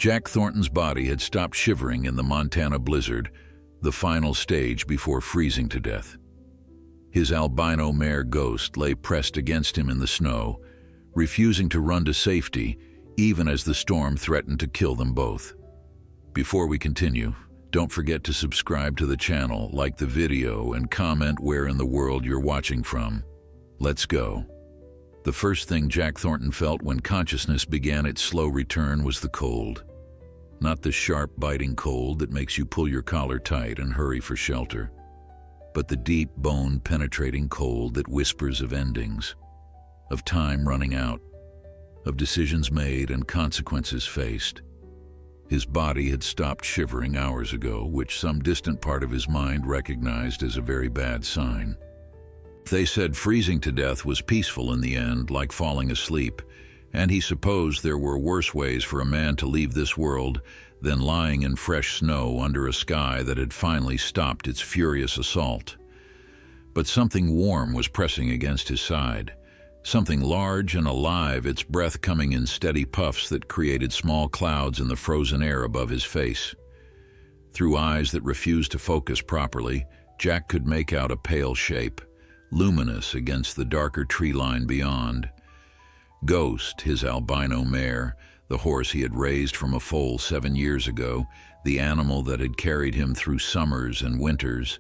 Jack Thornton's body had stopped shivering in the Montana blizzard, the final stage before freezing to death. His albino mare Ghost lay pressed against him in the snow, refusing to run to safety even as the storm threatened to kill them both. Before we continue, don't forget to subscribe to the channel, like the video, and comment where in the world you're watching from. Let's go. The first thing Jack Thornton felt when consciousness began its slow return was the cold. Not the sharp, biting cold that makes you pull your collar tight and hurry for shelter, but the deep, bone-penetrating cold that whispers of endings, of time running out, of decisions made and consequences faced. His body had stopped shivering hours ago, which some distant part of his mind recognized as a very bad sign. They said freezing to death was peaceful in the end, like falling asleep, and he supposed there were worse ways for a man to leave this world than lying in fresh snow under a sky that had finally stopped its furious assault. But something warm was pressing against his side, something large and alive, its breath coming in steady puffs that created small clouds in the frozen air above his face. Through eyes that refused to focus properly, Jack could make out a pale shape, luminous against the darker tree line beyond. Ghost, his albino mare, the horse he had raised from a foal 7 years ago, the animal that had carried him through summers and winters,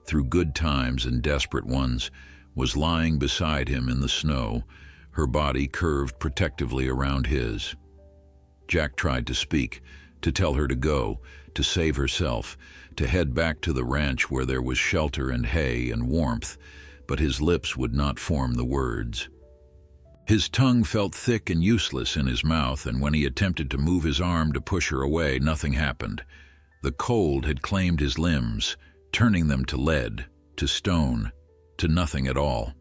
through good times and desperate ones, was lying beside him in the snow, her body curved protectively around his. Jack tried to speak, to tell her to go, to save herself, to head back to the ranch where there was shelter and hay and warmth, but his lips would not form the words. His tongue felt thick and useless in his mouth, and when he attempted to move his arm to push her away, nothing happened. The cold had claimed his limbs, turning them to lead, to stone, to nothing at all.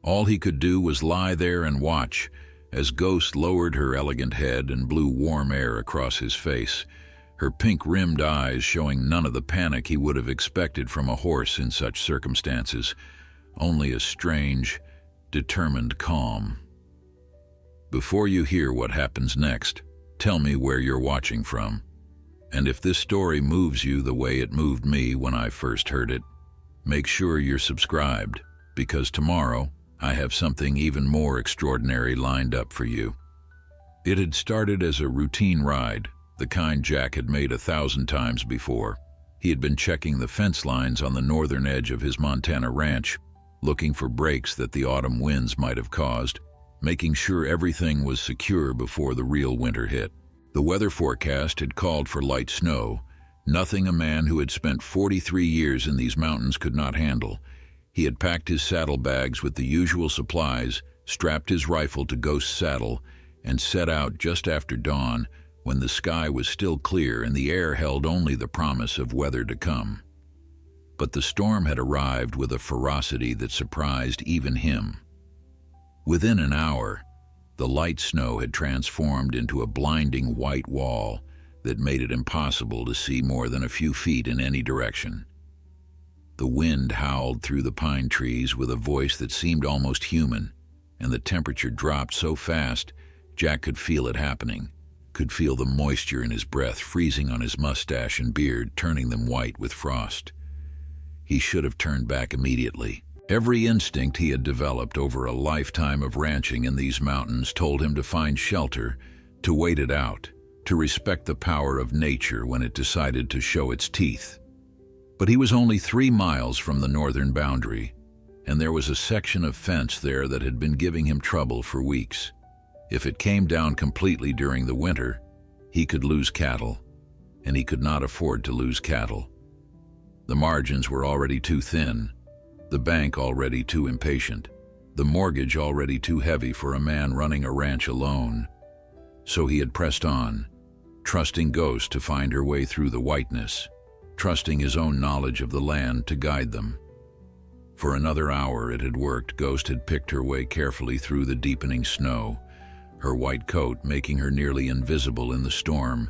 All he could do was lie there and watch as Ghost lowered her elegant head and blew warm air across his face, her pink-rimmed eyes showing none of the panic he would have expected from a horse in such circumstances, only a strange, determined calm. Before you hear what happens next, tell me where you're watching from. And if this story moves you the way it moved me when I first heard it, make sure you're subscribed, because tomorrow I have something even more extraordinary lined up for you. It had started as a routine ride, the kind Jack had made 1,000 times before. He had been checking the fence lines on the northern edge of his Montana ranch, looking for breaks that the autumn winds might have caused, making sure everything was secure before the real winter hit. The weather forecast had called for light snow, nothing a man who had spent 43 years in these mountains could not handle. He had packed his saddlebags with the usual supplies, strapped his rifle to Ghost's saddle, and set out just after dawn, when the sky was still clear and the air held only the promise of weather to come. But the storm had arrived with a ferocity that surprised even him. Within an hour, the light snow had transformed into a blinding white wall that made it impossible to see more than a few feet in any direction. The wind howled through the pine trees with a voice that seemed almost human, and the temperature dropped so fast Jack could feel it happening, could feel the moisture in his breath freezing on his mustache and beard, turning them white with frost. He should have turned back immediately. Every instinct he had developed over a lifetime of ranching in these mountains told him to find shelter, to wait it out, to respect the power of nature when it decided to show its teeth. But he was only 3 miles from the northern boundary, and there was a section of fence there that had been giving him trouble for weeks. If it came down completely during the winter, he could lose cattle, and he could not afford to lose cattle. The margins were already too thin, the bank already too impatient, the mortgage already too heavy for a man running a ranch alone. So he had pressed on, trusting Ghost to find her way through the whiteness, trusting his own knowledge of the land to guide them. For another hour it had worked. Ghost had picked her way carefully through the deepening snow, her white coat making her nearly invisible in the storm,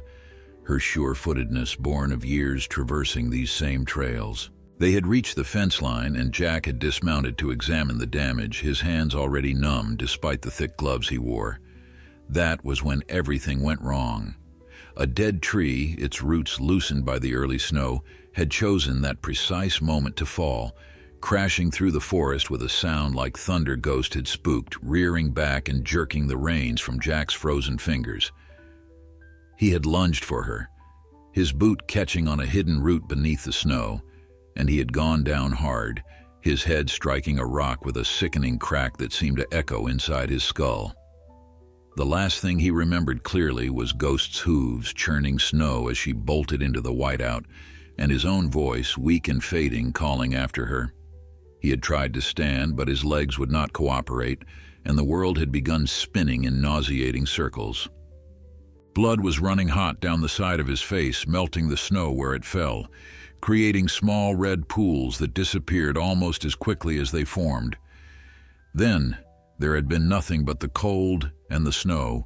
her sure-footedness born of years traversing these same trails. They had reached the fence line, and Jack had dismounted to examine the damage, his hands already numb despite the thick gloves he wore. That was when everything went wrong. A dead tree, its roots loosened by the early snow, had chosen that precise moment to fall, crashing through the forest with a sound like thunder Ghost had spooked, rearing back and jerking the reins from Jack's frozen fingers. He had lunged for her, his boot catching on a hidden root beneath the snow, and he had gone down hard, his head striking a rock with a sickening crack that seemed to echo inside his skull. The last thing he remembered clearly was Ghost's hooves churning snow as she bolted into the whiteout, and his own voice, weak and fading, calling after her. He had tried to stand, but his legs would not cooperate, and the world had begun spinning in nauseating circles. Blood was running hot down the side of his face, melting the snow where it fell, creating small red pools that disappeared almost as quickly as they formed. Then, there had been nothing but the cold and the snow,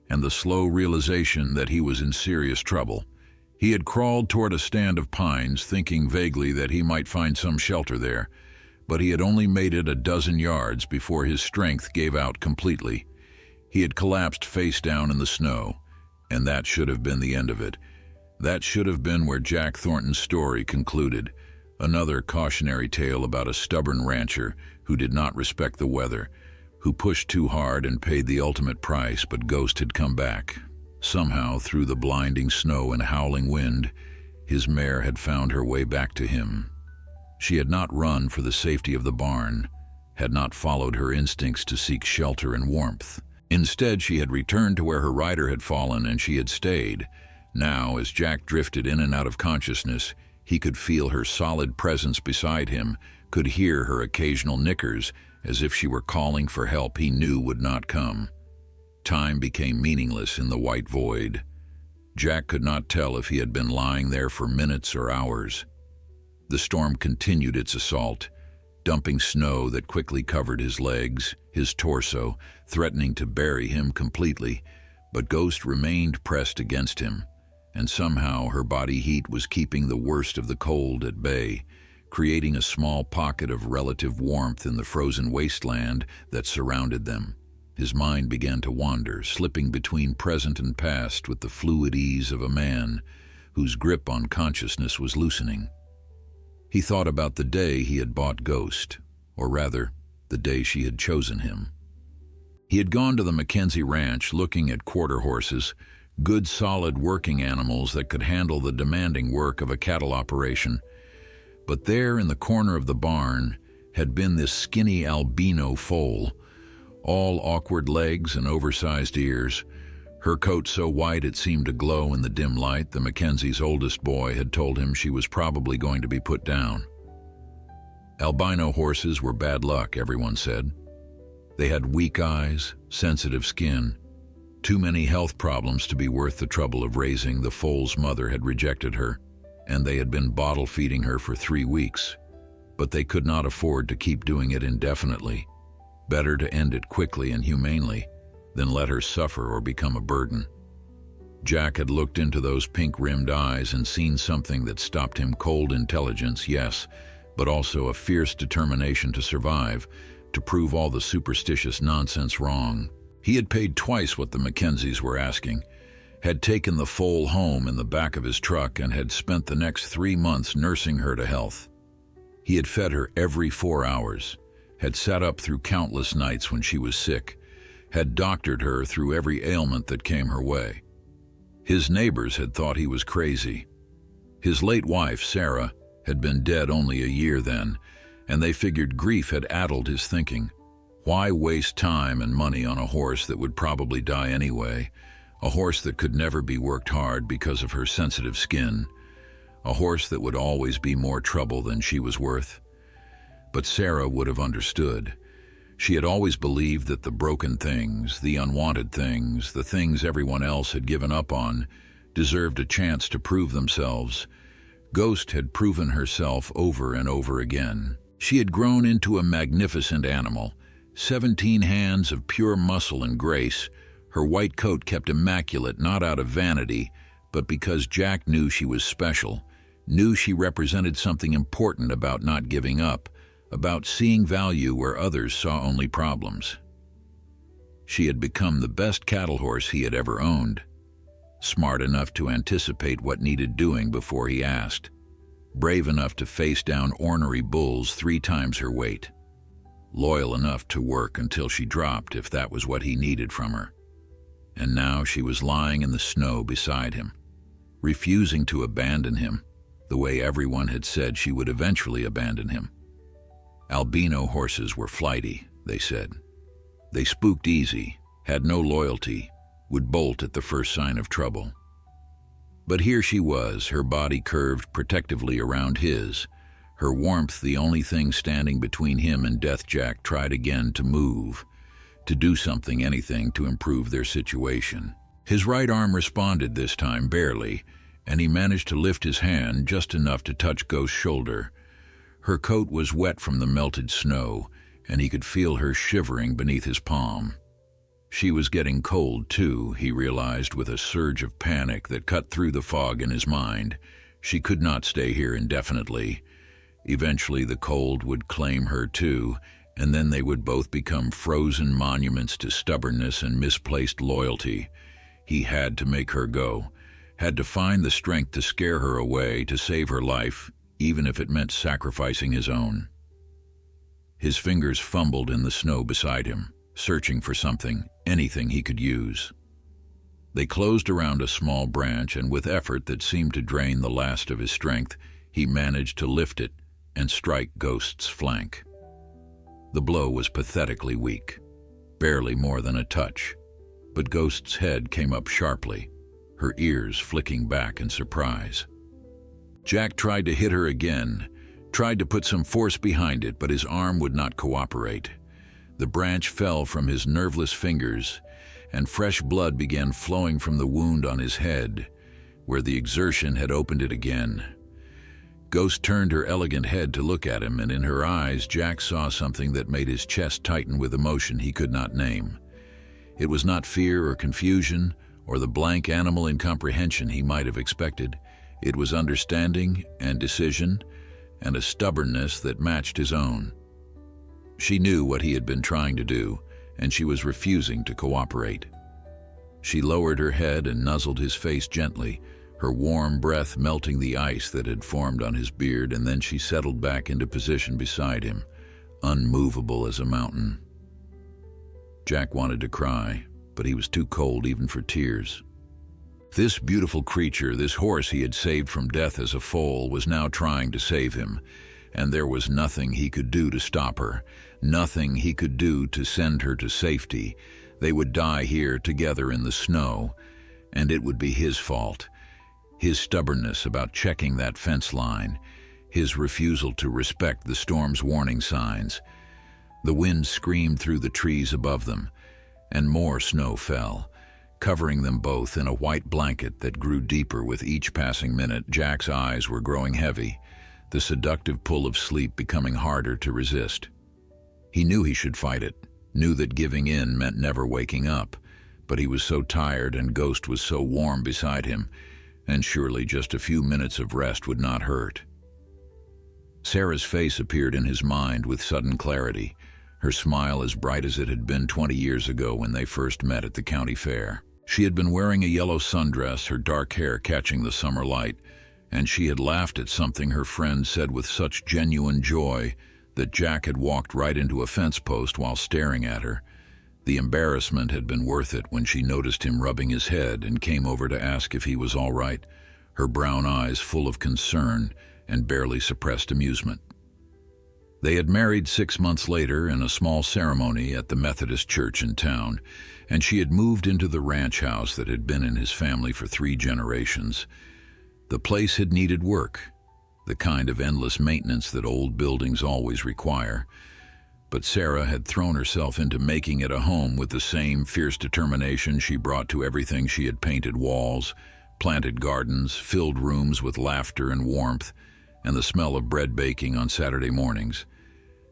and the slow realization that he was in serious trouble. He had crawled toward a stand of pines, thinking vaguely that he might find some shelter there, but he had only made it a dozen yards before his strength gave out completely. He had collapsed face down in the snow, and that should have been the end of it. That should have been where Jack Thornton's story concluded, another cautionary tale about a stubborn rancher who did not respect the weather, who pushed too hard and paid the ultimate price, but Ghost had come back. Somehow, through the blinding snow and howling wind, his mare had found her way back to him. She had not run for the safety of the barn, had not followed her instincts to seek shelter and warmth. Instead, she had returned to where her rider had fallen, and she had stayed. Now, as Jack drifted in and out of consciousness, he could feel her solid presence beside him, could hear her occasional nickers, as if she were calling for help he knew would not come. Time became meaningless in the white void. Jack could not tell if he had been lying there for minutes or hours. The storm continued its assault, dumping snow that quickly covered his legs, his torso, threatening to bury him completely, but Ghost remained pressed against him, and somehow her body heat was keeping the worst of the cold at bay, creating a small pocket of relative warmth in the frozen wasteland that surrounded them. His mind began to wander, slipping between present and past with the fluid ease of a man whose grip on consciousness was loosening. He thought about the day he had bought Ghost, or rather, the day she had chosen him. He had gone to the Mackenzie Ranch looking at quarter horses, good solid working animals that could handle the demanding work of a cattle operation. But there in the corner of the barn had been this skinny albino foal, all awkward legs and oversized ears, her coat so white it seemed to glow in the dim light. The Mackenzie's oldest boy had told him she was probably going to be put down. Albino horses were bad luck, everyone said. They had weak eyes, sensitive skin, too many health problems to be worth the trouble of raising. The foal's mother had rejected her, and they had been bottle feeding her for 3 weeks. But they could not afford to keep doing it indefinitely. Better to end it quickly and humanely than let her suffer or become a burden. Jack had looked into those pink-rimmed eyes and seen something that stopped him: cold intelligence, yes, but also a fierce determination to survive, to prove all the superstitious nonsense wrong. He had paid twice what the Mackenzies were asking, had taken the foal home in the back of his truck, and had spent the next 3 months nursing her to health. He had fed her every 4 hours, had sat up through countless nights when she was sick, had doctored her through every ailment that came her way. His neighbors had thought he was crazy. His late wife, Sarah, had been dead only a year then, and they figured grief had addled his thinking. Why waste time and money on a horse that would probably die anyway, a horse that could never be worked hard because of her sensitive skin, a horse that would always be more trouble than she was worth? But Sarah would have understood. She had always believed that the broken things, the unwanted things, the things everyone else had given up on, deserved a chance to prove themselves. Ghost had proven herself over and over again. She had grown into a magnificent animal, 17 hands of pure muscle and grace. Her white coat kept immaculate, not out of vanity, but because Jack knew she was special, knew she represented something important about not giving up, about seeing value where others saw only problems. She had become the best cattle horse he had ever owned. smart enough to anticipate what needed doing before he asked, brave enough to face down ornery bulls 3 times her weight, loyal enough to work until she dropped if that was what he needed from her. And now she was lying in the snow beside him, refusing to abandon him the way everyone had said she would eventually abandon him. Albino horses were flighty, they said. They spooked easy, had no loyalty, would bolt at the first sign of trouble. But here she was, her body curved protectively around his, her warmth the only thing standing between him and death. Jack tried again to move, to do something, anything to improve their situation. His right arm responded this time, barely, and he managed to lift his hand just enough to touch Ghost's shoulder. Her coat was wet from the melted snow, and he could feel her shivering beneath his palm. She was getting cold too, he realized with a surge of panic that cut through the fog in his mind. She could not stay here indefinitely. Eventually the cold would claim her too, and then they would both become frozen monuments to stubbornness and misplaced loyalty. He had to make her go, had to find the strength to scare her away, to save her life, even if it meant sacrificing his own. His fingers fumbled in the snow beside him, searching for something, anything he could use. They closed around a small branch, and with effort that seemed to drain the last of his strength, he managed to lift it and strike Ghost's flank. The blow was pathetically weak, barely more than a touch, but Ghost's head came up sharply, her ears flicking back in surprise. Jack tried to hit her again, tried to put some force behind it, but his arm would not cooperate. The branch fell from his nerveless fingers, and fresh blood began flowing from the wound on his head, where the exertion had opened it again. Ghost turned her elegant head to look at him, and in her eyes Jack saw something that made his chest tighten with emotion he could not name. It was not fear or confusion, or the blank animal incomprehension he might have expected. It was understanding and decision, and a stubbornness that matched his own. She knew what he had been trying to do, and she was refusing to cooperate. She lowered her head and nuzzled his face gently, her warm breath melting the ice that had formed on his beard, and then she settled back into position beside him, unmovable as a mountain. Jack wanted to cry, but he was too cold even for tears. This beautiful creature, this horse he had saved from death as a foal, was now trying to save him, and there was nothing he could do to stop her, nothing he could do to send her to safety. They would die here together in the snow, and it would be his fault. His stubbornness about checking that fence line, his refusal to respect the storm's warning signs. The wind screamed through the trees above them, and more snow fell, covering them both in a white blanket that grew deeper with each passing minute. Jack's eyes were growing heavy, the seductive pull of sleep becoming harder to resist. He knew he should fight it, knew that giving in meant never waking up, but he was so tired and Ghost was so warm beside him, and surely just a few minutes of rest would not hurt. Sarah's face appeared in his mind with sudden clarity, her smile as bright as it had been 20 years ago when they first met at the county fair. She had been wearing a yellow sundress, her dark hair catching the summer light, and she had laughed at something her friend said with such genuine joy that Jack had walked right into a fence post while staring at her. The embarrassment had been worth it when she noticed him rubbing his head and came over to ask if he was all right, her brown eyes full of concern and barely suppressed amusement. They had married 6 months later in a small ceremony at the Methodist church in town, and she had moved into the ranch house that had been in his family for 3 generations. The place had needed work, the kind of endless maintenance that old buildings always require, but Sarah had thrown herself into making it a home with the same fierce determination she brought to everything. She had painted walls, planted gardens, filled rooms with laughter and warmth, and the smell of bread baking on Saturday mornings.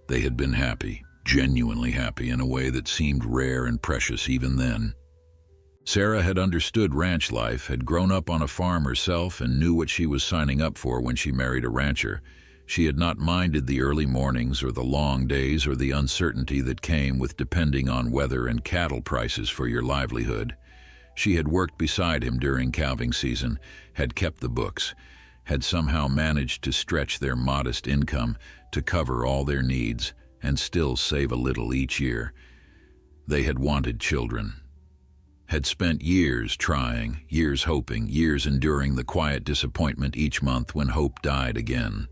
They had been happy, genuinely happy in a way that seemed rare and precious even then. Sarah had understood ranch life, had grown up on a farm herself, and knew what she was signing up for when she married a rancher. She had not minded the early mornings or the long days or the uncertainty that came with depending on weather and cattle prices for your livelihood. She had worked beside him during calving season, had kept the books, had somehow managed to stretch their modest income to cover all their needs and still save a little each year. They had wanted children, had spent years trying, years hoping, years enduring the quiet disappointment each month when hope died again.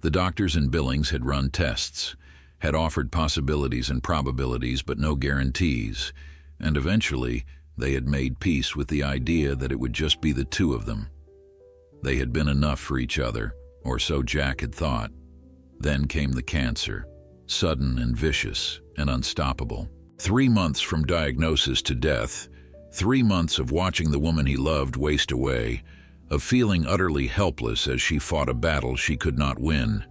The doctors in Billings had run tests, had offered possibilities and probabilities but no guarantees, and eventually they had made peace with the idea that it would just be the two of them. They had been enough for each other, or so Jack had thought. Then came the cancer, sudden and vicious and unstoppable. 3 months from diagnosis to death, 3 months of watching the woman he loved waste away, of feeling utterly helpless as she fought a battle she could not win.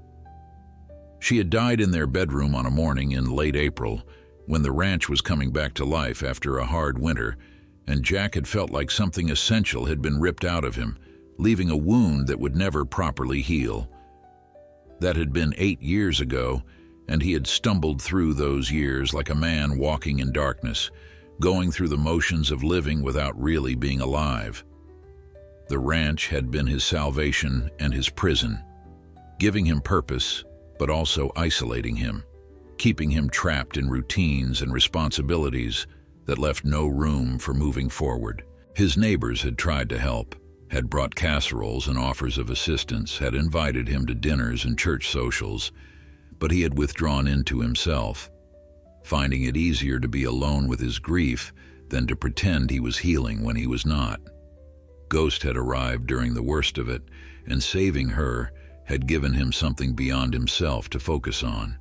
She had died in their bedroom on a morning in late April, when the ranch was coming back to life after a hard winter, and Jack had felt like something essential had been ripped out of him, leaving a wound that would never properly heal. That had been 8 years ago, and he had stumbled through those years like a man walking in darkness, going through the motions of living without really being alive. The ranch had been his salvation and his prison, giving him purpose, but also isolating him, keeping him trapped in routines and responsibilities that left no room for moving forward. His neighbors had tried to help, had brought casseroles and offers of assistance, had invited him to dinners and church socials, but he had withdrawn into himself, finding it easier to be alone with his grief than to pretend he was healing when he was not. Ghost had arrived during the worst of it, and saving her had given him something beyond himself to focus on.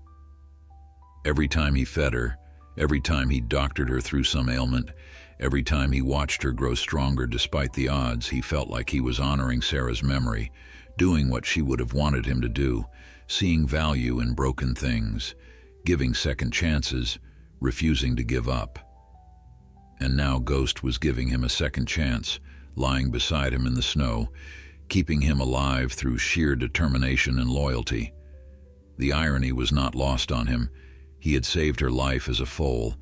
Every time he fed her, every time he doctored her through some ailment, every time he watched her grow stronger despite the odds, he felt like he was honoring Sarah's memory, doing what she would have wanted him to do, seeing value in broken things, giving second chances, refusing to give up. And now Ghost was giving him a second chance, lying beside him in the snow, keeping him alive through sheer determination and loyalty. The irony was not lost on him. He had saved her life as a foal,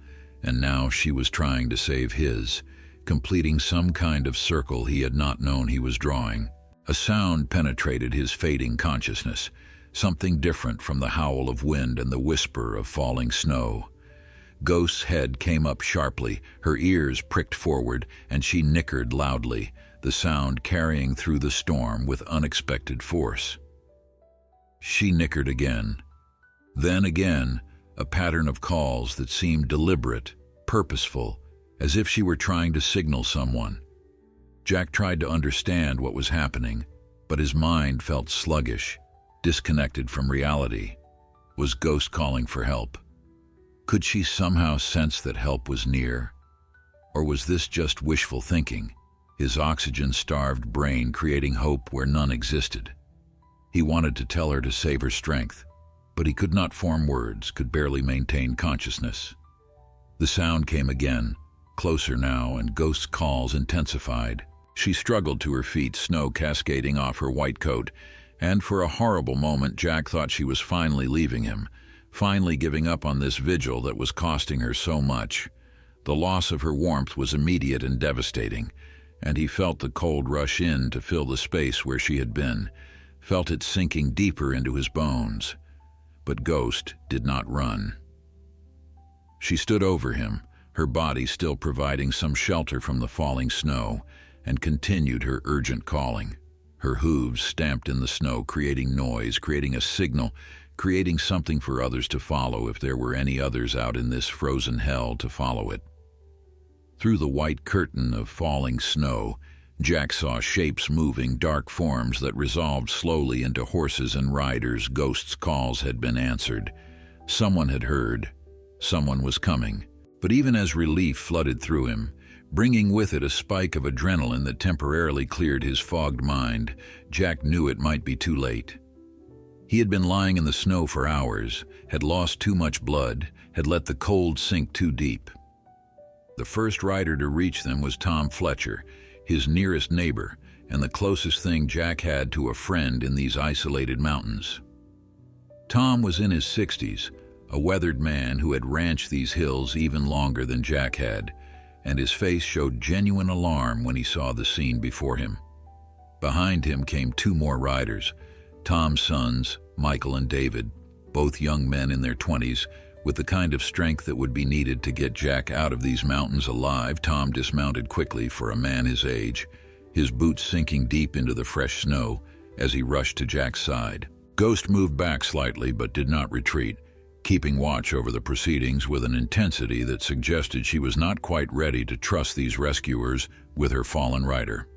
and now she was trying to save his, completing some kind of circle he had not known he was drawing. A sound penetrated his fading consciousness, something different from the howl of wind and the whisper of falling snow. Ghost's head came up sharply, her ears pricked forward, and she nickered loudly, the sound carrying through the storm with unexpected force. She nickered again. Then again, a pattern of calls that seemed deliberate, purposeful, as if she were trying to signal someone. Jack tried to understand what was happening, but his mind felt sluggish, disconnected from reality. Was Ghost calling for help? Could she somehow sense that help was near? Or was this just wishful thinking, his oxygen-starved brain creating hope where none existed? He wanted to tell her to save her strength, but he could not form words, could barely maintain consciousness. The sound came again, closer now, and Ghost's calls intensified. She struggled to her feet, snow cascading off her white coat, and for a horrible moment Jack thought she was finally leaving him, finally giving up on this vigil that was costing her so much. The loss of her warmth was immediate and devastating, and he felt the cold rush in to fill the space where she had been, felt it sinking deeper into his bones. But Ghost did not run. She stood over him, her body still providing some shelter from the falling snow, and continued her urgent calling. Her hooves stamped in the snow, creating noise, creating a signal, creating something for others to follow if there were any others out in this frozen hell to follow it. Through the white curtain of falling snow, Jack saw shapes moving, dark forms that resolved slowly into horses and riders. Ghost's calls had been answered. Someone had heard. Someone was coming. But even as relief flooded through him, bringing with it a spike of adrenaline that temporarily cleared his fogged mind, Jack knew it might be too late. He had been lying in the snow for hours, had lost too much blood, had let the cold sink too deep. The first rider to reach them was Tom Fletcher, his nearest neighbor, and the closest thing Jack had to a friend in these isolated mountains. Tom was in his 60s, a weathered man who had ranched these hills even longer than Jack had, and his face showed genuine alarm when he saw the scene before him. Behind him came two more riders, Tom's sons, Michael and David, both young men in their 20s, with the kind of strength that would be needed to get Jack out of these mountains alive. Tom dismounted quickly for a man his age, his boots sinking deep into the fresh snow as he rushed to Jack's side. Ghost moved back slightly but did not retreat, keeping watch over the proceedings with an intensity that suggested she was not quite ready to trust these rescuers with her fallen rider.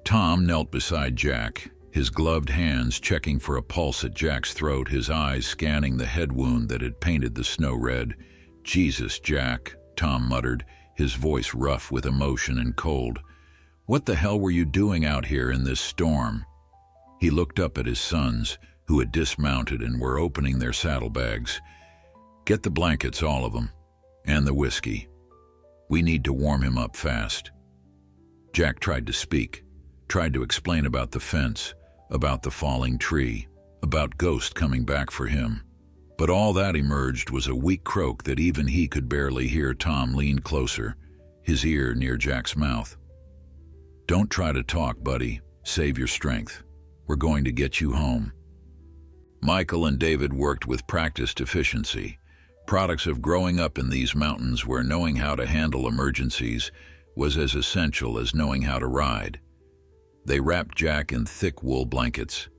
Tom knelt beside Jack, his gloved hands checking for a pulse at Jack's throat, his eyes scanning the head wound that had painted the snow red. "Jesus, Jack," Tom muttered, his voice rough with emotion and cold. "What the hell were you doing out here in this storm?" He looked up at his sons, who had dismounted and were opening their saddlebags. "Get the blankets, all of them, and the whiskey. We need to warm him up fast." Jack tried to speak, tried to explain about the fence, about the falling tree, about Ghost coming back for him. But all that emerged was a weak croak that even he could barely hear. Tom leaned closer, his ear near Jack's mouth. "Don't try to talk, buddy. Save your strength. We're going to get you home." Michael and David worked with practiced efficiency, products of growing up in these mountains where knowing how to handle emergencies was as essential as knowing how to ride. They wrapped Jack in thick wool blankets,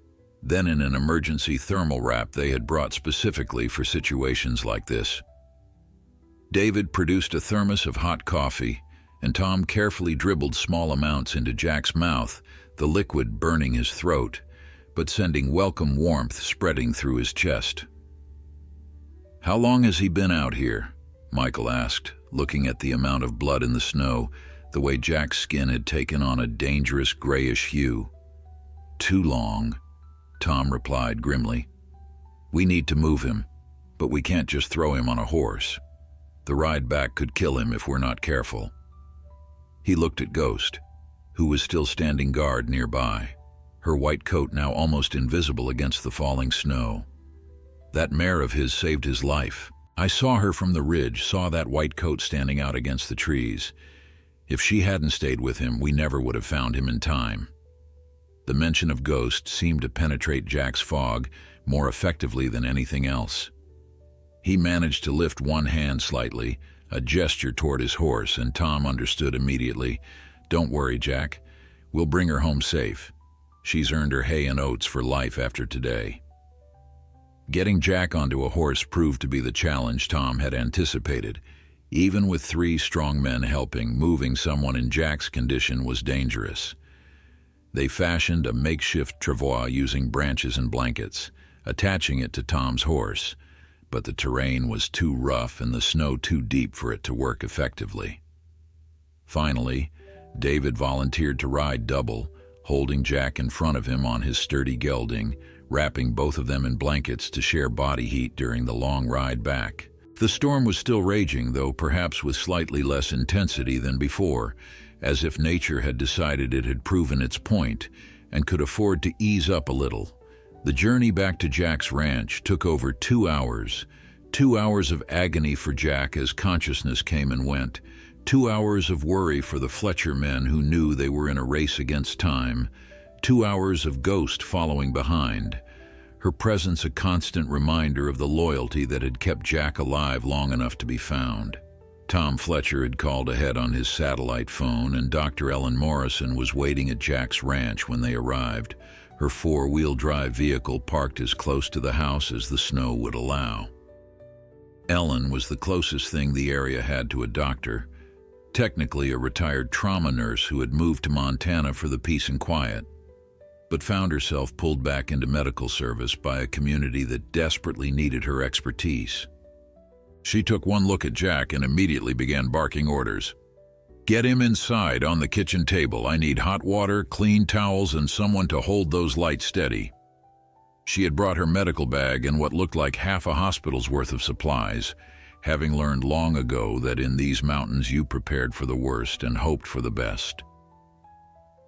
then in an emergency thermal wrap they had brought specifically for situations like this. David produced a thermos of hot coffee, and Tom carefully dribbled small amounts into Jack's mouth, the liquid burning his throat, but sending welcome warmth spreading through his chest. "How long has he been out here?" Michael asked, looking at the amount of blood in the snow, the way Jack's skin had taken on a dangerous grayish hue. "Too long," Tom replied grimly. "We need to move him, but we can't just throw him on a horse. The ride back could kill him if we're not careful." He looked at Ghost, who was still standing guard nearby, her white coat now almost invisible against the falling snow. "That mare of his saved his life. I saw her from the ridge, saw that white coat standing out against the trees. If she hadn't stayed with him, we never would have found him in time." The mention of Ghost seemed to penetrate Jack's fog more effectively than anything else. He managed to lift one hand slightly, a gesture toward his horse, and Tom understood immediately. "Don't worry, Jack. We'll bring her home safe. She's earned her hay and oats for life after today." Getting Jack onto a horse proved to be the challenge Tom had anticipated. Even with 3 strong men helping, moving someone in Jack's condition was dangerous. They fashioned a makeshift travois using branches and blankets, attaching it to Tom's horse, but the terrain was too rough and the snow too deep for it to work effectively. Finally, David volunteered to ride double, holding Jack in front of him on his sturdy gelding, wrapping both of them in blankets to share body heat during the long ride back. The storm was still raging, though perhaps with slightly less intensity than before, as if nature had decided it had proven its point and could afford to ease up a little. The journey back to Jack's ranch took over 2 hours. 2 hours of agony for Jack as consciousness came and went. 2 hours of worry for the Fletcher men who knew they were in a race against time. 2 hours of Ghost following behind, her presence a constant reminder of the loyalty that had kept Jack alive long enough to be found. Tom Fletcher had called ahead on his satellite phone, and Dr. Ellen Morrison was waiting at Jack's ranch when they arrived, her 4-wheel drive vehicle parked as close to the house as the snow would allow. Ellen was the closest thing the area had to a doctor, technically a retired trauma nurse who had moved to Montana for the peace and quiet, but found herself pulled back into medical service by a community that desperately needed her expertise. She took one look at Jack and immediately began barking orders. "Get him inside on the kitchen table. I need hot water, clean towels, and someone to hold those lights steady." She had brought her medical bag and what looked like half a hospital's worth of supplies, having learned long ago that in these mountains you prepared for the worst and hoped for the best.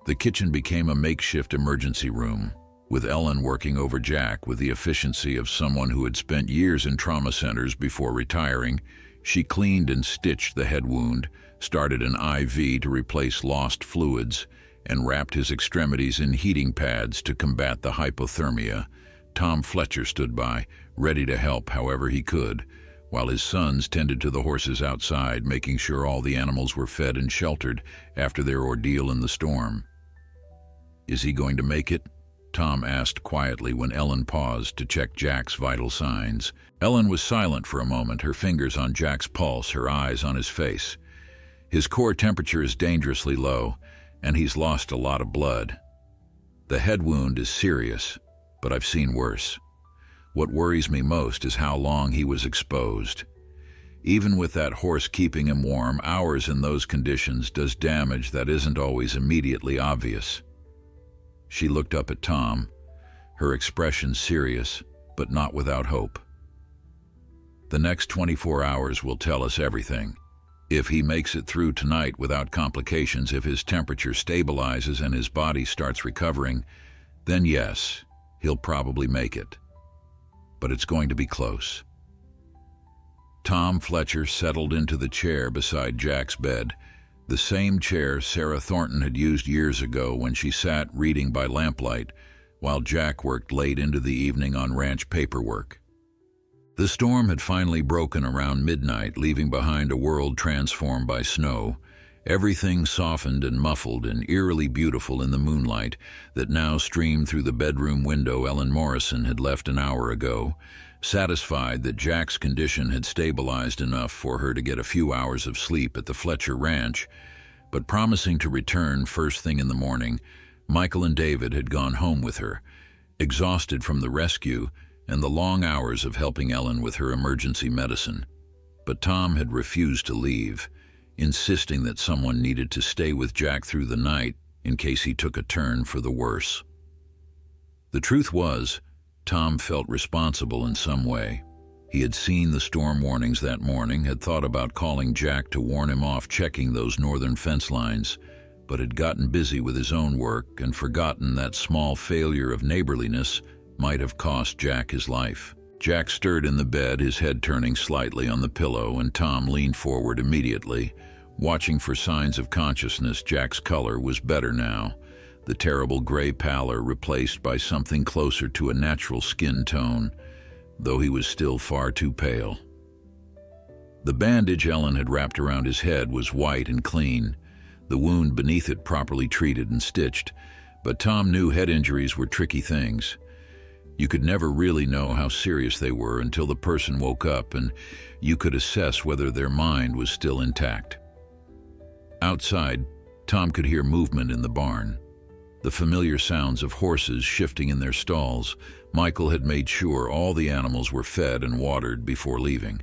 The kitchen became a makeshift emergency room, with Ellen working over Jack with the efficiency of someone who had spent years in trauma centers before retiring, She cleaned and stitched the head wound, started an IV to replace lost fluids, and wrapped his extremities in heating pads to combat the hypothermia. Tom Fletcher stood by, ready to help however he could, while his sons tended to the horses outside, making sure all the animals were fed and sheltered after their ordeal in the storm. "Is he going to make it?" Tom asked quietly when Ellen paused to check Jack's vital signs. Ellen was silent for a moment, her fingers on Jack's pulse, her eyes on his face. "His core temperature is dangerously low, and he's lost a lot of blood. The head wound is serious, but I've seen worse. What worries me most is how long he was exposed. Even with that horse keeping him warm, hours in those conditions does damage that isn't always immediately obvious." She looked up at Tom, her expression serious, but not without hope. "The next 24 hours will tell us everything. If he makes it through tonight without complications, if his temperature stabilizes and his body starts recovering, then yes, he'll probably make it. But it's going to be close." Tom Fletcher settled into the chair beside Jack's bed, the same chair Sarah Thornton had used years ago when she sat reading by lamplight while Jack worked late into the evening on ranch paperwork. The storm had finally broken around midnight, leaving behind a world transformed by snow, everything softened and muffled and eerily beautiful in the moonlight that now streamed through the bedroom window Ellen Morrison had left an hour ago, satisfied that Jack's condition had stabilized enough for her to get a few hours of sleep at the Fletcher Ranch, but promising to return first thing in the morning. Michael and David had gone home with her, exhausted from the rescue and the long hours of helping Ellen with her emergency medicine. But Tom had refused to leave, insisting that someone needed to stay with Jack through the night in case he took a turn for the worse. The truth was, Tom felt responsible in some way. He had seen the storm warnings that morning, had thought about calling Jack to warn him off checking those northern fence lines, but had gotten busy with his own work and forgotten that small failure of neighborliness might have cost Jack his life. Jack stirred in the bed, his head turning slightly on the pillow, and Tom leaned forward immediately, watching for signs of consciousness. Jack's color was better now, the terrible gray pallor replaced by something closer to a natural skin tone, though he was still far too pale. The bandage Ellen had wrapped around his head was white and clean, the wound beneath it properly treated and stitched, but Tom knew head injuries were tricky things. You could never really know how serious they were until the person woke up and you could assess whether their mind was still intact. Outside, Tom could hear movement in the barn, the familiar sounds of horses shifting in their stalls. Michael had made sure all the animals were fed and watered before leaving,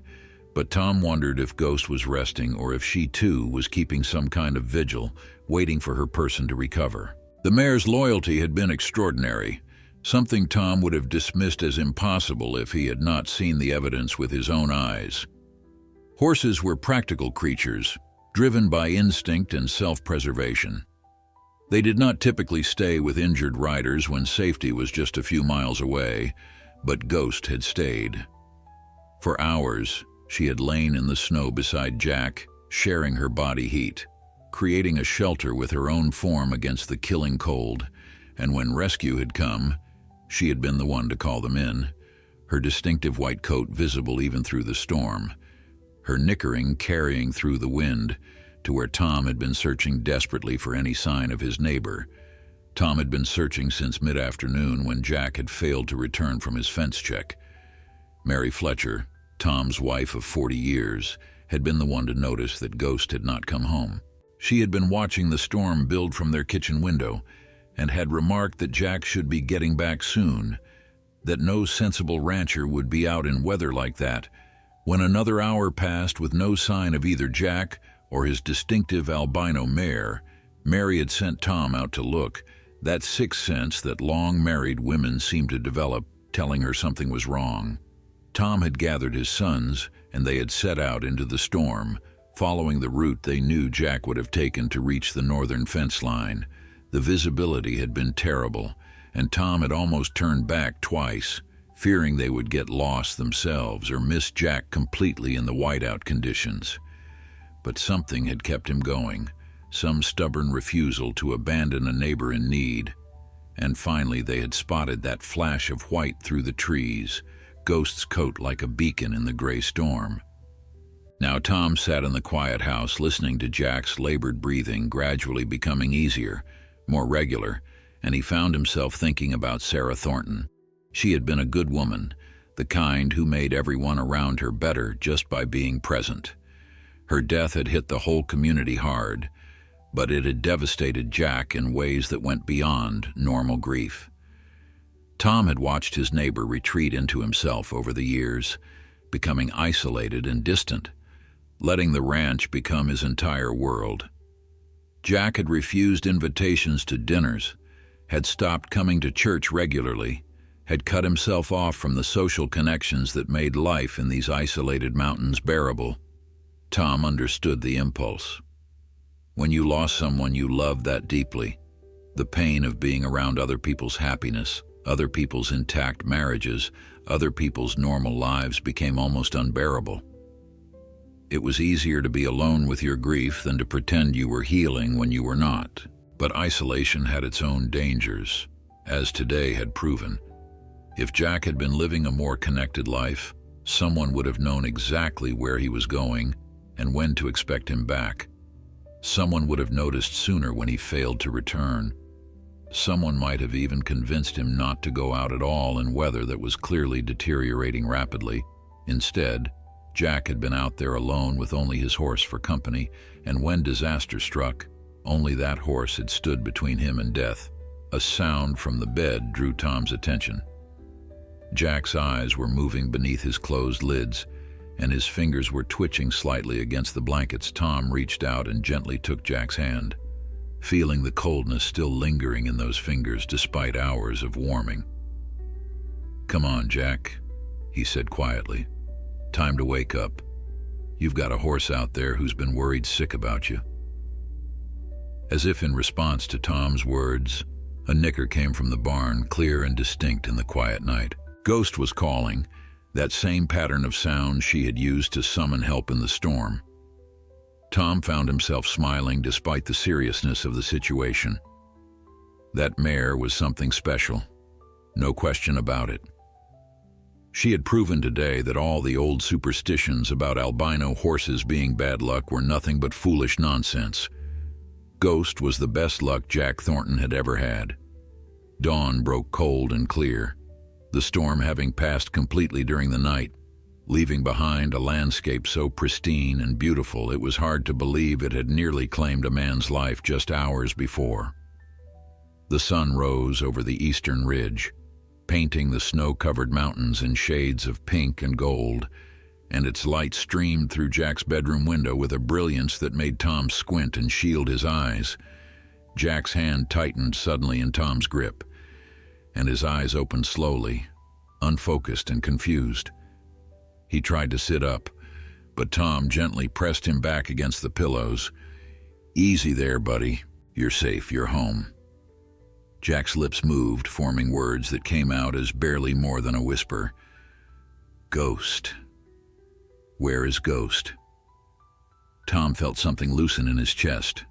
but Tom wondered if Ghost was resting or if she too was keeping some kind of vigil, waiting for her person to recover. The mare's loyalty had been extraordinary, something Tom would have dismissed as impossible if he had not seen the evidence with his own eyes. Horses were practical creatures, driven by instinct and self-preservation. They did not typically stay with injured riders when safety was just a few miles away, but Ghost had stayed. For hours, she had lain in the snow beside Jack, sharing her body heat, creating a shelter with her own form against the killing cold, and when rescue had come, she had been the one to call them in, her distinctive white coat visible even through the storm, her nickering carrying through the wind, to where Tom had been searching desperately for any sign of his neighbor. Tom had been searching since mid-afternoon when Jack had failed to return from his fence check. Mary Fletcher, Tom's wife of 40 years, had been the one to notice that Ghost had not come home. She had been watching the storm build from their kitchen window and had remarked that Jack should be getting back soon, that no sensible rancher would be out in weather like that. When another hour passed with no sign of either Jack or his distinctive albino mare, Mary had sent Tom out to look, that sixth sense that long-married women seemed to develop, telling her something was wrong. Tom had gathered his sons, and they had set out into the storm, following the route they knew Jack would have taken to reach the northern fence line. The visibility had been terrible, and Tom had almost turned back twice, fearing they would get lost themselves or miss Jack completely in the whiteout conditions. But something had kept him going, some stubborn refusal to abandon a neighbor in need. And finally they had spotted that flash of white through the trees, Ghost's coat like a beacon in the gray storm. Now Tom sat in the quiet house listening to Jack's labored breathing gradually becoming easier, more regular, and he found himself thinking about Sarah Thornton. She had been a good woman, the kind who made everyone around her better just by being present. Her death had hit the whole community hard, but it had devastated Jack in ways that went beyond normal grief. Tom had watched his neighbor retreat into himself over the years, becoming isolated and distant, letting the ranch become his entire world. Jack had refused invitations to dinners, had stopped coming to church regularly, had cut himself off from the social connections that made life in these isolated mountains bearable. Tom understood the impulse. When you lost someone you loved that deeply, the pain of being around other people's happiness, other people's intact marriages, other people's normal lives became almost unbearable. It was easier to be alone with your grief than to pretend you were healing when you were not. But isolation had its own dangers, as today had proven. If Jack had been living a more connected life, someone would have known exactly where he was going and when to expect him back. Someone would have noticed sooner when he failed to return. Someone might have even convinced him not to go out at all in weather that was clearly deteriorating rapidly. Instead, Jack had been out there alone with only his horse for company, and when disaster struck, only that horse had stood between him and death. A sound from the bed drew Tom's attention. Jack's eyes were moving beneath his closed lids, and his fingers were twitching slightly against the blankets. Tom reached out and gently took Jack's hand, feeling the coldness still lingering in those fingers despite hours of warming. "Come on, Jack," he said quietly. "Time to wake up. You've got a horse out there who's been worried sick about you." As if in response to Tom's words, a nicker came from the barn, clear and distinct in the quiet night. Ghost was calling, that same pattern of sound she had used to summon help in the storm. Tom found himself smiling despite the seriousness of the situation. That mare was something special, no question about it. She had proven today that all the old superstitions about albino horses being bad luck were nothing but foolish nonsense. Ghost was the best luck Jack Thornton had ever had. Dawn broke cold and clear, the storm having passed completely during the night, leaving behind a landscape so pristine and beautiful it was hard to believe it had nearly claimed a man's life just hours before. The sun rose over the eastern ridge, painting the snow-covered mountains in shades of pink and gold, and its light streamed through Jack's bedroom window with a brilliance that made Tom squint and shield his eyes. Jack's hand tightened suddenly in Tom's grip, and his eyes opened slowly, unfocused and confused. He tried to sit up, but Tom gently pressed him back against the pillows. "Easy there, buddy. You're safe. You're home." Jack's lips moved, forming words that came out as barely more than a whisper. "Ghost. Where is Ghost?" Tom felt something loosen in his chest.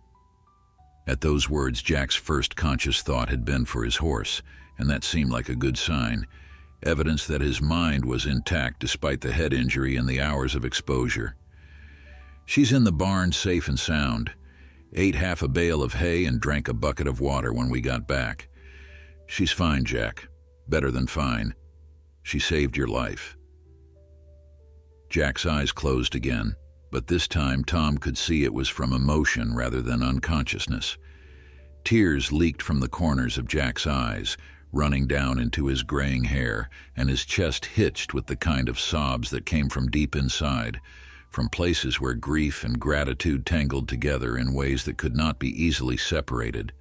At those words, Jack's first conscious thought had been for his horse, and that seemed like a good sign, evidence that his mind was intact despite the head injury and the hours of exposure. "She's in the barn, safe and sound. Ate half a bale of hay and drank a bucket of water when we got back. She's fine, Jack. Better than fine. She saved your life." Jack's eyes closed again, but this time Tom could see it was from emotion rather than unconsciousness. Tears leaked from the corners of Jack's eyes, running down into his graying hair, and his chest hitched with the kind of sobs that came from deep inside, from places where grief and gratitude tangled together in ways that could not be easily separated.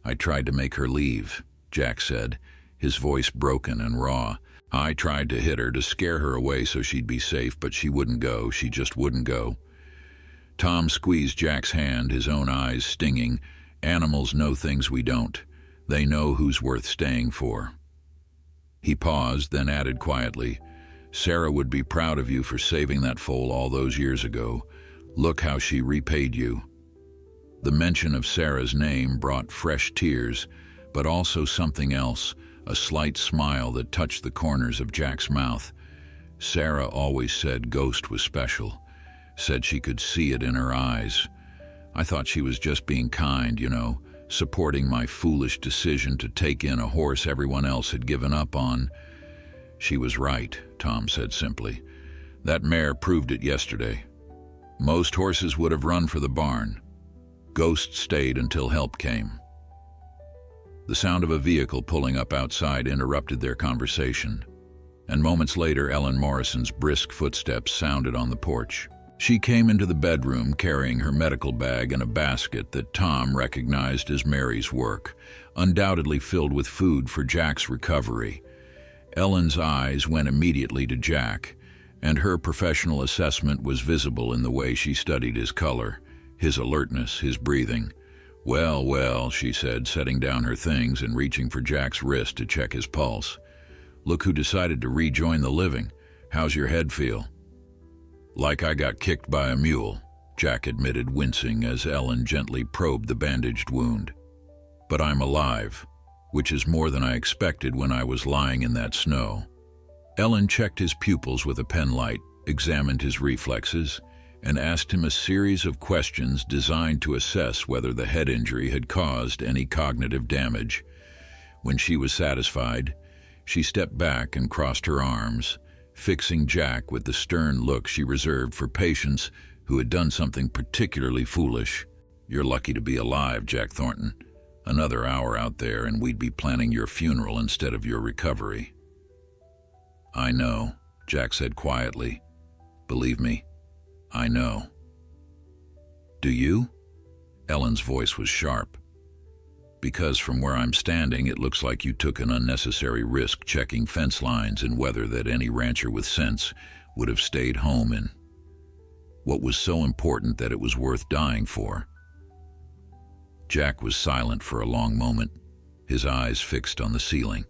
"I tried to make her leave," Jack said, his voice broken and raw. "I tried to hit her to scare her away so she'd be safe, but she wouldn't go. She just wouldn't go." Tom squeezed Jack's hand, his own eyes stinging. "Animals know things we don't. They know who's worth staying for." He paused, then added quietly, "Sarah would be proud of you for saving that foal all those years ago. Look how she repaid you." The mention of Sarah's name brought fresh tears, but also something else, a slight smile that touched the corners of Jack's mouth. Sarah always said Ghost was special, said she could see it in her eyes. I thought she was just being kind, supporting my foolish decision to take in a horse everyone else had given up on. She was right, Tom said simply. That mare proved it yesterday. Most horses would have run for the barn. Ghost stayed until help came. The sound of a vehicle pulling up outside interrupted their conversation, and moments later Ellen Morrison's brisk footsteps sounded on the porch. She came into the bedroom carrying her medical bag and a basket that Tom recognized as Mary's work, undoubtedly filled with food for Jack's recovery. Ellen's eyes went immediately to Jack, and her professional assessment was visible in the way she studied his color, his alertness, his breathing. "Well, well," she said, setting down her things and reaching for Jack's wrist to check his pulse. "Look who decided to rejoin the living. How's your head feel?" "Like I got kicked by a mule," Jack admitted, wincing as Ellen gently probed the bandaged wound. "But I'm alive, which is more than I expected when I was lying in that snow." Ellen checked his pupils with a penlight, examined his reflexes, and asked him a series of questions designed to assess whether the head injury had caused any cognitive damage. When she was satisfied, she stepped back and crossed her arms, fixing Jack with the stern look she reserved for patients who had done something particularly foolish. "You're lucky to be alive, Jack Thornton. Another hour out there and we'd be planning your funeral instead of your recovery." "I know," Jack said quietly. "Believe me, I know." "Do you?" Ellen's voice was sharp. "Because from where I'm standing, it looks like you took an unnecessary risk checking fence lines in weather that any rancher with sense would have stayed home in. What was so important that it was worth dying for?" Jack was silent for a long moment, his eyes fixed on the ceiling.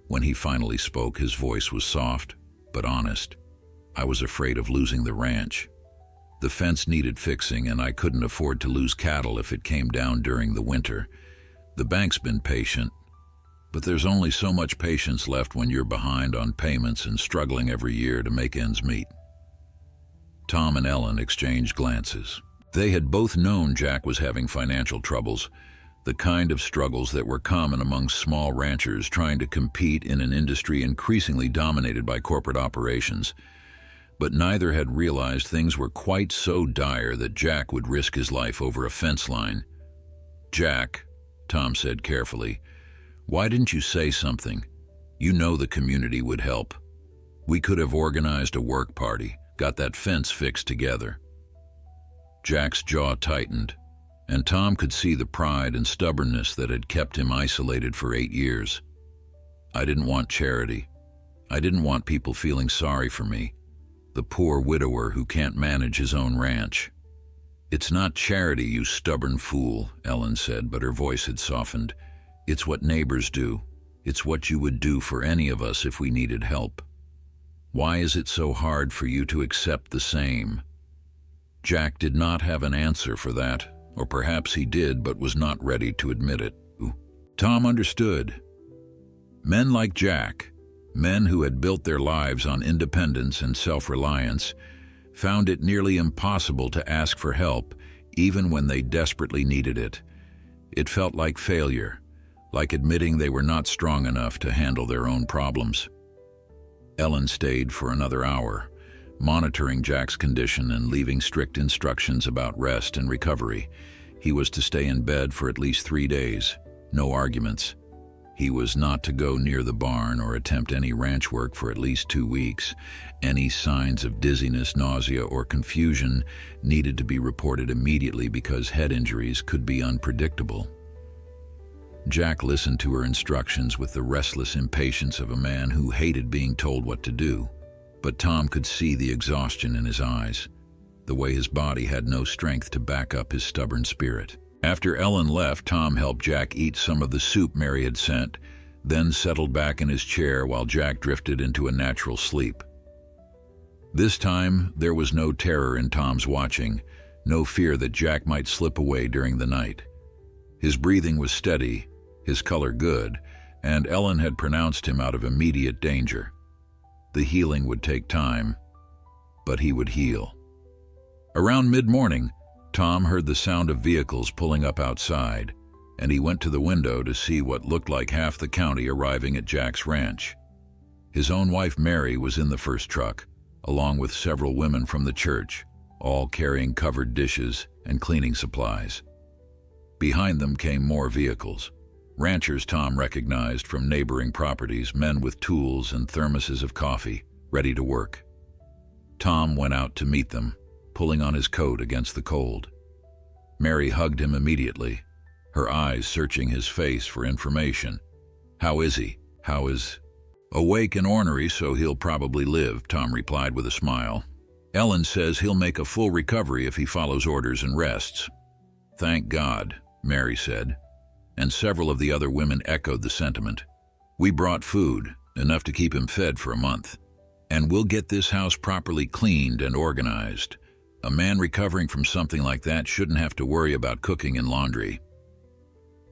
When he finally spoke, his voice was soft, but honest. "I was afraid of losing the ranch. The fence needed fixing, and I couldn't afford to lose cattle if it came down during the winter. The bank's been patient, but there's only so much patience left when you're behind on payments and struggling every year to make ends meet." Tom and Ellen exchanged glances. They had both known Jack was having financial troubles, the kind of struggles that were common among small ranchers trying to compete in an industry increasingly dominated by corporate operations. But neither had realized things were quite so dire that Jack would risk his life over a fence line. "Jack," Tom said carefully, "why didn't you say something? You know the community would help. We could have organized a work party, got that fence fixed together." Jack's jaw tightened, and Tom could see the pride and stubbornness that had kept him isolated for 8 years. "I didn't want charity. I didn't want people feeling sorry for me. The poor widower who can't manage his own ranch." "It's not charity, you stubborn fool," Ellen said, but her voice had softened. "It's what neighbors do. It's what you would do for any of us if we needed help. Why is it so hard for you to accept the same?" Jack did not have an answer for that, or perhaps he did but was not ready to admit it. Tom understood. Men like Jack, men who had built their lives on independence and self-reliance, found it nearly impossible to ask for help, even when they desperately needed it. It felt like failure, like admitting they were not strong enough to handle their own problems. Ellen stayed for another hour, monitoring Jack's condition and leaving strict instructions about rest and recovery. He was to stay in bed for at least 3 days, no arguments. He was not to go near the barn or attempt any ranch work for at least 2 weeks. Any signs of dizziness, nausea, or confusion needed to be reported immediately because head injuries could be unpredictable. Jack listened to her instructions with the restless impatience of a man who hated being told what to do. But Tom could see the exhaustion in his eyes, the way his body had no strength to back up his stubborn spirit. After Ellen left, Tom helped Jack eat some of the soup Mary had sent, then settled back in his chair while Jack drifted into a natural sleep. This time, there was no terror in Tom's watching, no fear that Jack might slip away during the night. His breathing was steady, his color good, and Ellen had pronounced him out of immediate danger. The healing would take time, but he would heal. Around mid-morning, Tom heard the sound of vehicles pulling up outside, and he went to the window to see what looked like half the county arriving at Jack's ranch. His own wife Mary was in the first truck, along with several women from the church, all carrying covered dishes and cleaning supplies. Behind them came more vehicles. Ranchers Tom recognized from neighboring properties, men with tools and thermoses of coffee, ready to work. Tom went out to meet them, pulling on his coat against the cold. Mary hugged him immediately, her eyes searching his face for information. "How is he? How is—" "Awake and ornery, so he'll probably live," Tom replied with a smile. "Ellen says he'll make a full recovery if he follows orders and rests." "Thank God," Mary said, and several of the other women echoed the sentiment. "We brought food, enough to keep him fed for a month. And we'll get this house properly cleaned and organized. A man recovering from something like that shouldn't have to worry about cooking and laundry."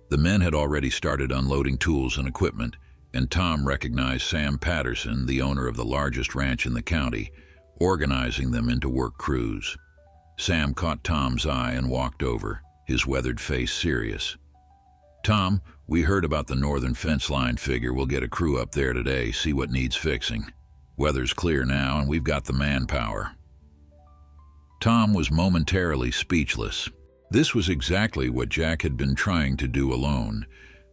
The men had already started unloading tools and equipment, and Tom recognized Sam Patterson, the owner of the largest ranch in the county, organizing them into work crews. Sam caught Tom's eye and walked over, his weathered face serious. "Tom, we heard about the northern fence line. Figure we'll get a crew up there today, see what needs fixing. Weather's clear now and we've got the manpower." Tom was momentarily speechless. This was exactly what Jack had been trying to do alone,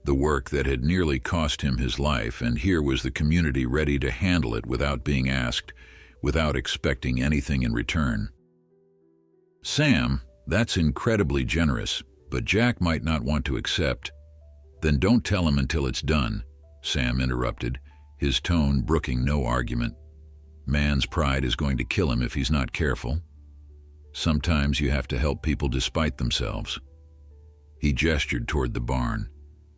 the work that had nearly cost him his life, and here was the community ready to handle it without being asked, without expecting anything in return. "Sam, that's incredibly generous, but Jack might not want to accept." "Then don't tell him until it's done," Sam interrupted, his tone brooking no argument. "Man's pride is going to kill him if he's not careful. Sometimes you have to help people despite themselves." He gestured toward the barn.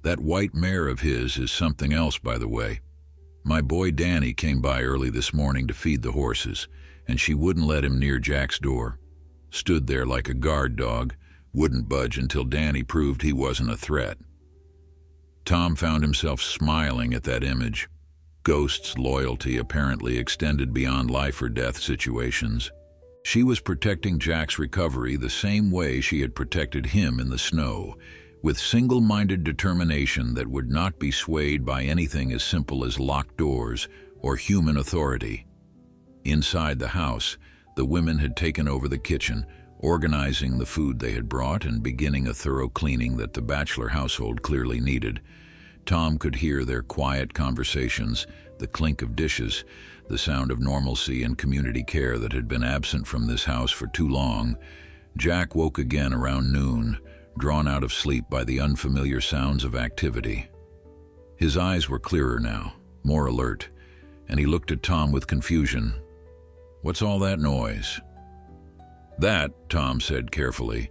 "That white mare of his is something else, by the way. My boy Danny came by early this morning to feed the horses, and she wouldn't let him near Jack's door. Stood there like a guard dog, wouldn't budge until Danny proved he wasn't a threat." Tom found himself smiling at that image. Ghost's loyalty apparently extended beyond life or death situations. She was protecting Jack's recovery the same way she had protected him in the snow, with single-minded determination that would not be swayed by anything as simple as locked doors or human authority. Inside the house, the women had taken over the kitchen, organizing the food they had brought and beginning a thorough cleaning that the bachelor household clearly needed. Tom could hear their quiet conversations, the clink of dishes, the sound of normalcy and community care that had been absent from this house for too long. Jack woke again around noon, drawn out of sleep by the unfamiliar sounds of activity. His eyes were clearer now, more alert, and he looked at Tom with confusion. "What's all that noise?" "That," Tom said carefully,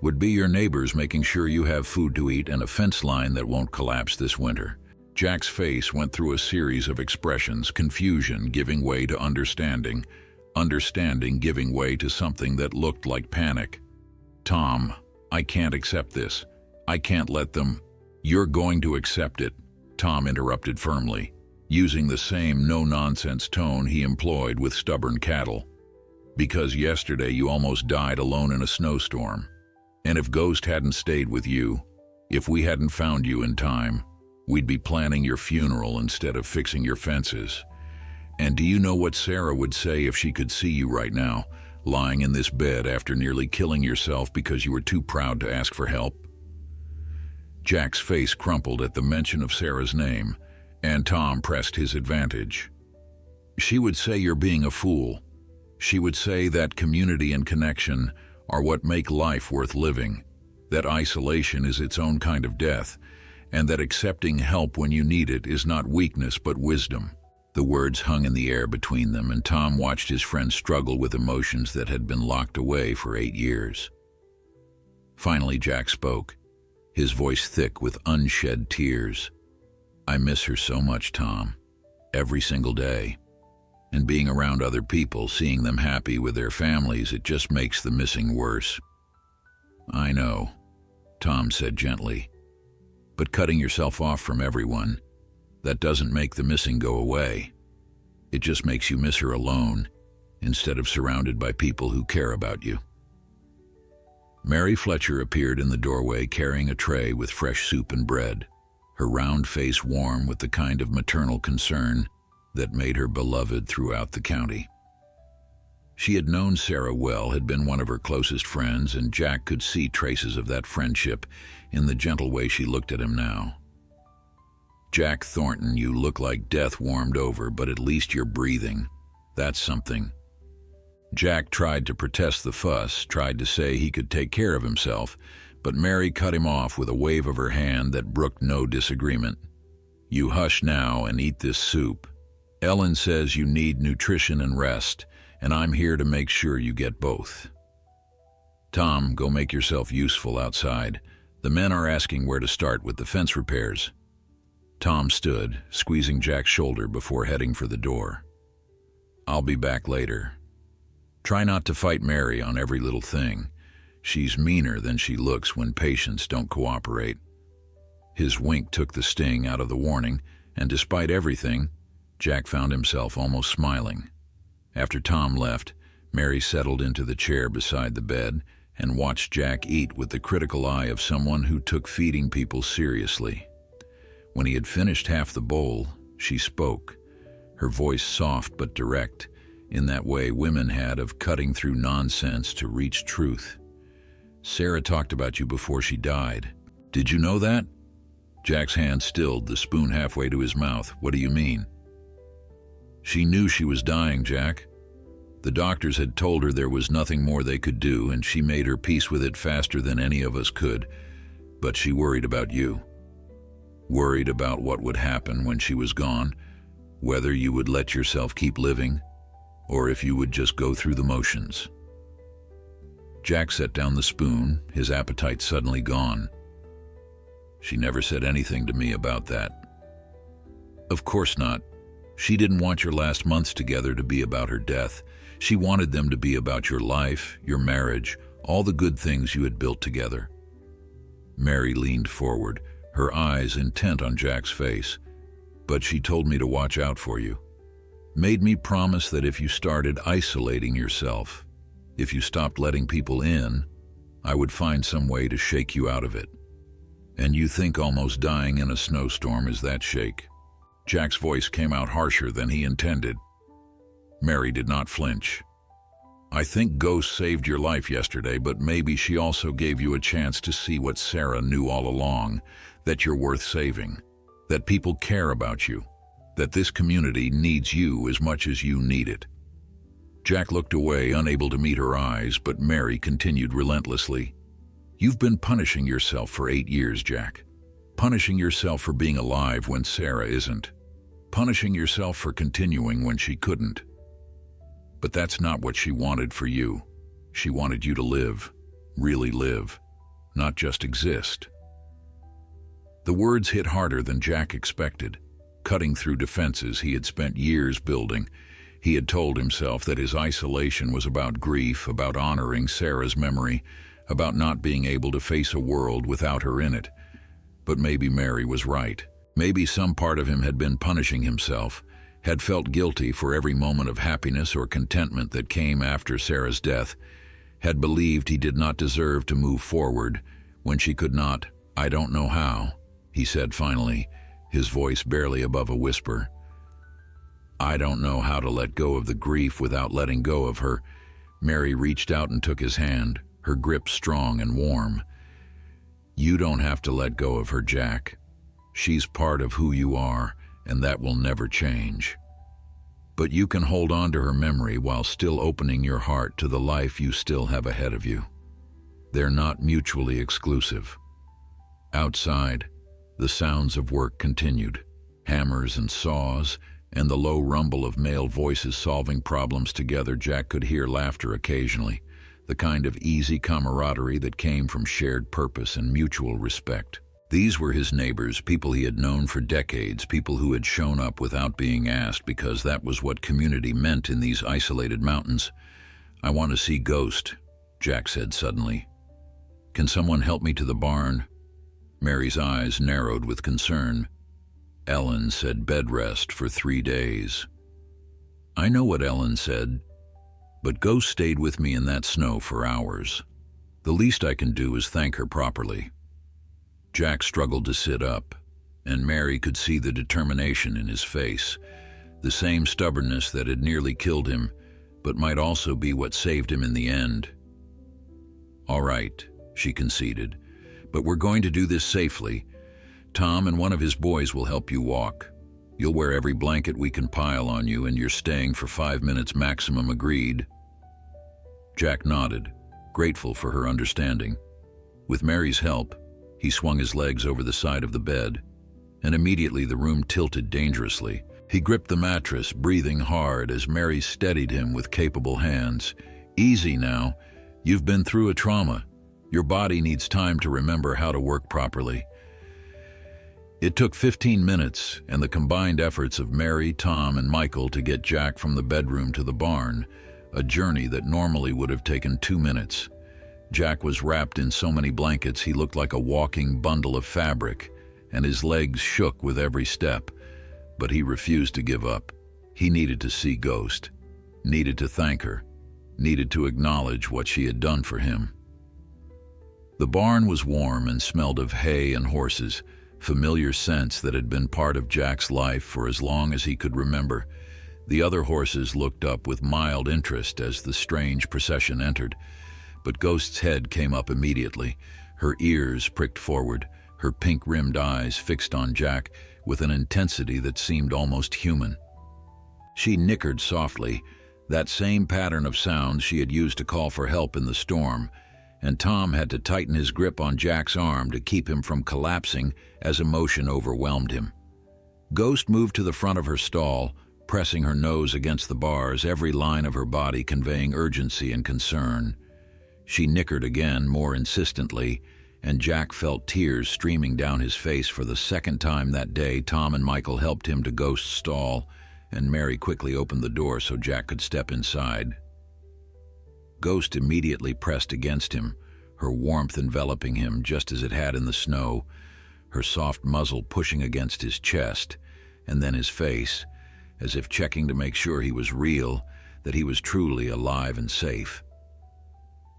"would be your neighbors making sure you have food to eat and a fence line that won't collapse this winter." Jack's face went through a series of expressions, confusion giving way to understanding, understanding giving way to something that looked like panic. "Tom, I can't accept this. I can't let them—" "You're going to accept it," Tom interrupted firmly, using the same no-nonsense tone he employed with stubborn cattle. "Because yesterday you almost died alone in a snowstorm. And if Ghost hadn't stayed with you, if we hadn't found you in time, we'd be planning your funeral instead of fixing your fences. And do you know what Sarah would say if she could see you right now, lying in this bed after nearly killing yourself because you were too proud to ask for help?" Jack's face crumpled at the mention of Sarah's name, and Tom pressed his advantage. "She would say you're being a fool. She would say that community and connection are what make life worth living, that isolation is its own kind of death, and that accepting help when you need it is not weakness but wisdom." The words hung in the air between them, and Tom watched his friend struggle with emotions that had been locked away for 8 years. Finally, Jack spoke, his voice thick with unshed tears. I miss her so much, Tom. Every single day. And being around other people, seeing them happy with their families, it just makes the missing worse. I know, Tom said gently. But cutting yourself off from everyone, that doesn't make the missing go away. It just makes you miss her alone, instead of surrounded by people who care about you. Mary Fletcher appeared in the doorway carrying a tray with fresh soup and bread, her round face warm with the kind of maternal concern that made her beloved throughout the county. She had known Sarah well, had been one of her closest friends, and Jack could see traces of that friendship in the gentle way she looked at him now. Jack Thornton, you look like death warmed over, but at least you're breathing. That's something. Jack tried to protest the fuss, tried to say he could take care of himself, but Mary cut him off with a wave of her hand that brooked no disagreement. You hush now and eat this soup. Ellen says you need nutrition and rest, and I'm here to make sure you get both. Tom, go make yourself useful outside. The men are asking where to start with the fence repairs. Tom stood, squeezing Jack's shoulder before heading for the door. I'll be back later. Try not to fight Mary on every little thing. She's meaner than she looks when patients don't cooperate. His wink took the sting out of the warning, and despite everything, Jack found himself almost smiling. After Tom left, Mary settled into the chair beside the bed and watched Jack eat with the critical eye of someone who took feeding people seriously. When he had finished half the bowl, she spoke, her voice soft but direct, in that way women had of cutting through nonsense to reach truth. Sarah talked about you before she died. Did you know that? Jack's hand stilled, the spoon halfway to his mouth. What do you mean? She knew she was dying, Jack. The doctors had told her there was nothing more they could do, and she made her peace with it faster than any of us could. But she worried about you. Worried about what would happen when she was gone, whether you would let yourself keep living, or if you would just go through the motions. Jack set down the spoon, his appetite suddenly gone. She never said anything to me about that. Of course not. She didn't want your last months together to be about her death. She wanted them to be about your life, your marriage, all the good things you had built together. Mary leaned forward, her eyes intent on Jack's face. But she told me to watch out for you. Made me promise that if you started isolating yourself, if you stopped letting people in, I would find some way to shake you out of it. And you think almost dying in a snowstorm is that shake? Jack's voice came out harsher than he intended. Mary did not flinch. I think Ghost saved your life yesterday, but maybe she also gave you a chance to see what Sarah knew all along, that you're worth saving, that people care about you, that this community needs you as much as you need it. Jack looked away, unable to meet her eyes, but Mary continued relentlessly. You've been punishing yourself for 8 years, Jack. Punishing yourself for being alive when Sarah isn't. Punishing yourself for continuing when she couldn't. But that's not what she wanted for you. She wanted you to live, really live, not just exist. The words hit harder than Jack expected, cutting through defenses he had spent years building. He had told himself that his isolation was about grief, about honoring Sarah's memory, about not being able to face a world without her in it. But maybe Mary was right. Maybe some part of him had been punishing himself, had felt guilty for every moment of happiness or contentment that came after Sarah's death, had believed he did not deserve to move forward when she could not. I don't know how, he said finally, his voice barely above a whisper. I don't know how to let go of the grief without letting go of her. Mary reached out and took his hand, her grip strong and warm. You don't have to let go of her, Jack. She's part of who you are, and that will never change. But you can hold on to her memory while still opening your heart to the life you still have ahead of you. They're not mutually exclusive. Outside, the sounds of work continued, hammers and saws, and the low rumble of male voices solving problems together. Jack could hear laughter occasionally, the kind of easy camaraderie that came from shared purpose and mutual respect. These were his neighbors, people he had known for decades, people who had shown up without being asked because that was what community meant in these isolated mountains. "I want to see Ghost," Jack said suddenly. "Can someone help me to the barn?" Mary's eyes narrowed with concern. "Ellen said bed rest for 3 days." "I know what Ellen said, but Ghost stayed with me in that snow for hours. The least I can do is thank her properly." Jack struggled to sit up, and Mary could see the determination in his face, the same stubbornness that had nearly killed him, but might also be what saved him in the end. "All right," she conceded, "but we're going to do this safely. Tom and one of his boys will help you walk. You'll wear every blanket we can pile on you, and you're staying for 5 minutes maximum, agreed?" Jack nodded, grateful for her understanding. With Mary's help, he swung his legs over the side of the bed, and immediately the room tilted dangerously. He gripped the mattress, breathing hard as Mary steadied him with capable hands. "Easy now. You've been through a trauma. Your body needs time to remember how to work properly." It took 15 minutes and the combined efforts of Mary, Tom, and Michael to get Jack from the bedroom to the barn, a journey that normally would have taken 2 minutes. Jack was wrapped in so many blankets he looked like a walking bundle of fabric, and his legs shook with every step. But he refused to give up. He needed to see Ghost, needed to thank her, needed to acknowledge what she had done for him. The barn was warm and smelled of hay and horses, familiar scents that had been part of Jack's life for as long as he could remember. The other horses looked up with mild interest as the strange procession entered. But Ghost's head came up immediately, her ears pricked forward, her pink-rimmed eyes fixed on Jack with an intensity that seemed almost human. She nickered softly, that same pattern of sounds she had used to call for help in the storm, and Tom had to tighten his grip on Jack's arm to keep him from collapsing as emotion overwhelmed him. Ghost moved to the front of her stall, pressing her nose against the bars, every line of her body conveying urgency and concern. She nickered again, more insistently, and Jack felt tears streaming down his face for the second time that day. Tom and Michael helped him to Ghost's stall, and Mary quickly opened the door so Jack could step inside. Ghost immediately pressed against him, her warmth enveloping him just as it had in the snow, her soft muzzle pushing against his chest, and then his face, as if checking to make sure he was real, that he was truly alive and safe.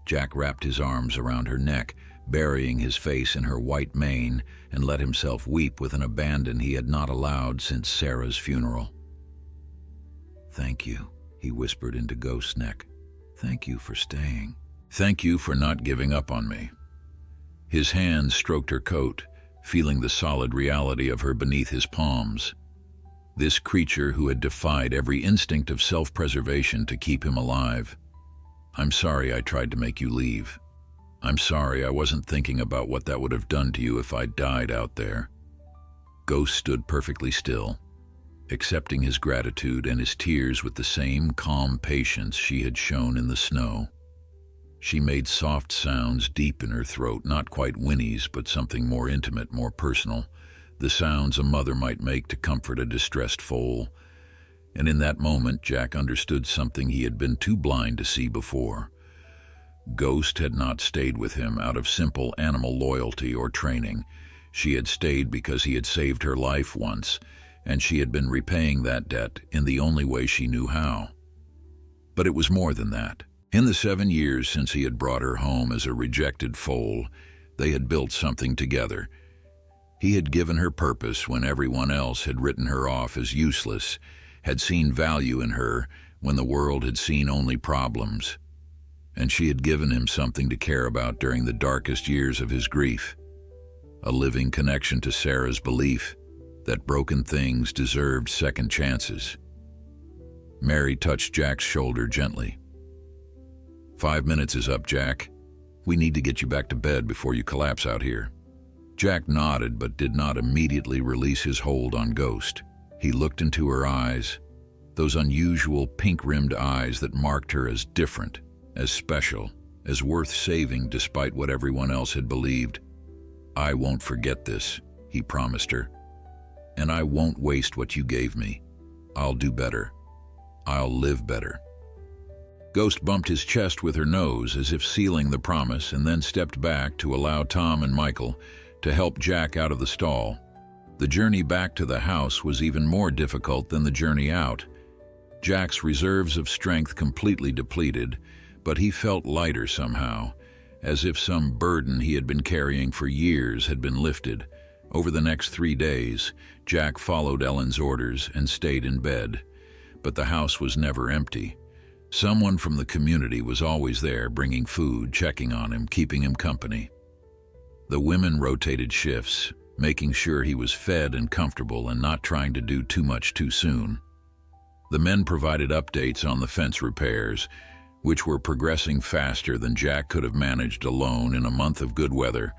Jack wrapped his arms around her neck, burying his face in her white mane, and let himself weep with an abandon he had not allowed since Sarah's funeral. "Thank you," he whispered into Ghost's neck. "Thank you for staying. Thank you for not giving up on me." His hands stroked her coat, feeling the solid reality of her beneath his palms. This creature who had defied every instinct of self-preservation to keep him alive. "I'm sorry I tried to make you leave. I'm sorry I wasn't thinking about what that would have done to you if I died out there." Ghost stood perfectly still, accepting his gratitude and his tears with the same calm patience she had shown in the snow. She made soft sounds deep in her throat, not quite whinnies, but something more intimate, more personal, the sounds a mother might make to comfort a distressed foal. And in that moment, Jack understood something he had been too blind to see before. Ghost had not stayed with him out of simple animal loyalty or training. She had stayed because he had saved her life once, and she had been repaying that debt in the only way she knew how. But it was more than that. In the 7 years since he had brought her home as a rejected foal, they had built something together. He had given her purpose when everyone else had written her off as useless, had seen value in her when the world had seen only problems. And she had given him something to care about during the darkest years of his grief, a living connection to Sarah's belief that broken things deserved second chances. Mary touched Jack's shoulder gently. 5 minutes is up, Jack. We need to get you back to bed before you collapse out here." Jack nodded but did not immediately release his hold on Ghost. He looked into her eyes, those unusual pink-rimmed eyes that marked her as different, as special, as worth saving despite what everyone else had believed. "I won't forget this," he promised her. "And I won't waste what you gave me. I'll do better. I'll live better." Ghost bumped his chest with her nose as if sealing the promise, and then stepped back to allow Tom and Michael to help Jack out of the stall. The journey back to the house was even more difficult than the journey out. Jack's reserves of strength completely depleted, but he felt lighter somehow, as if some burden he had been carrying for years had been lifted. Over the next 3 days, Jack followed Ellen's orders and stayed in bed. But the house was never empty. Someone from the community was always there, bringing food, checking on him, keeping him company. The women rotated shifts, making sure he was fed and comfortable and not trying to do too much too soon. The men provided updates on the fence repairs, which were progressing faster than Jack could have managed alone in a month of good weather.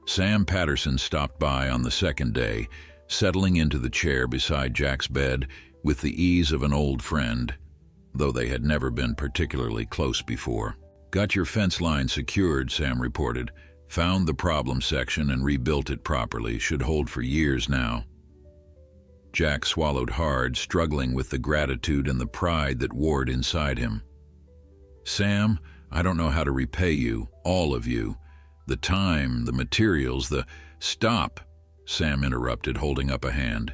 Sam Patterson stopped by on the second day, settling into the chair beside Jack's bed with the ease of an old friend, though they had never been particularly close before. "Got your fence line secured," Sam reported. "Found the problem section and rebuilt it properly. Should hold for years now." Jack swallowed hard, struggling with the gratitude and the pride that warred inside him. "Sam, I don't know how to repay you, all of you. The time, the materials, the—" "Stop," Sam interrupted, holding up a hand.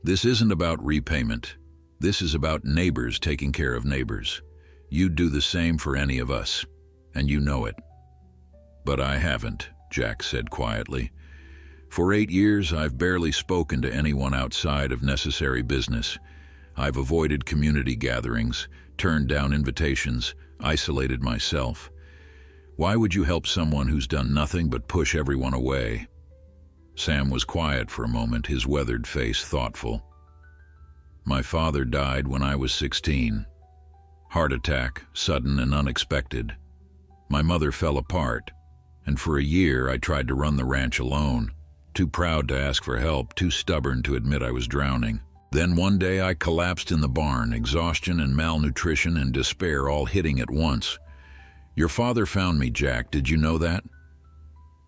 "This isn't about repayment. This is about neighbors taking care of neighbors. You'd do the same for any of us, and you know it." "But I haven't," Jack said quietly. "For 8 years, I've barely spoken to anyone outside of necessary business. I've avoided community gatherings, turned down invitations, isolated myself. Why would you help someone who's done nothing but push everyone away?" Sam was quiet for a moment, his weathered face thoughtful. "My father died when I was 16. Heart attack, sudden and unexpected. My mother fell apart, and for a year I tried to run the ranch alone, too proud to ask for help, too stubborn to admit I was drowning. Then one day I collapsed in the barn, exhaustion and malnutrition and despair all hitting at once. Your father found me, Jack. Did you know that?"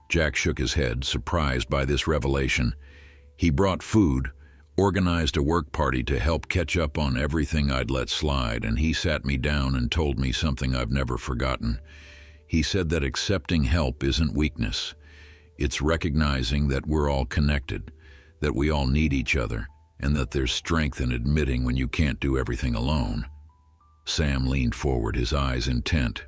Jack shook his head, surprised by this revelation. He brought food, organized a work party to help catch up on everything I'd let slide, and he sat me down and told me something I've never forgotten. He said that accepting help isn't weakness. It's recognizing that we're all connected, that we all need each other, and that there's strength in admitting when you can't do everything alone. Sam leaned forward, his eyes intent.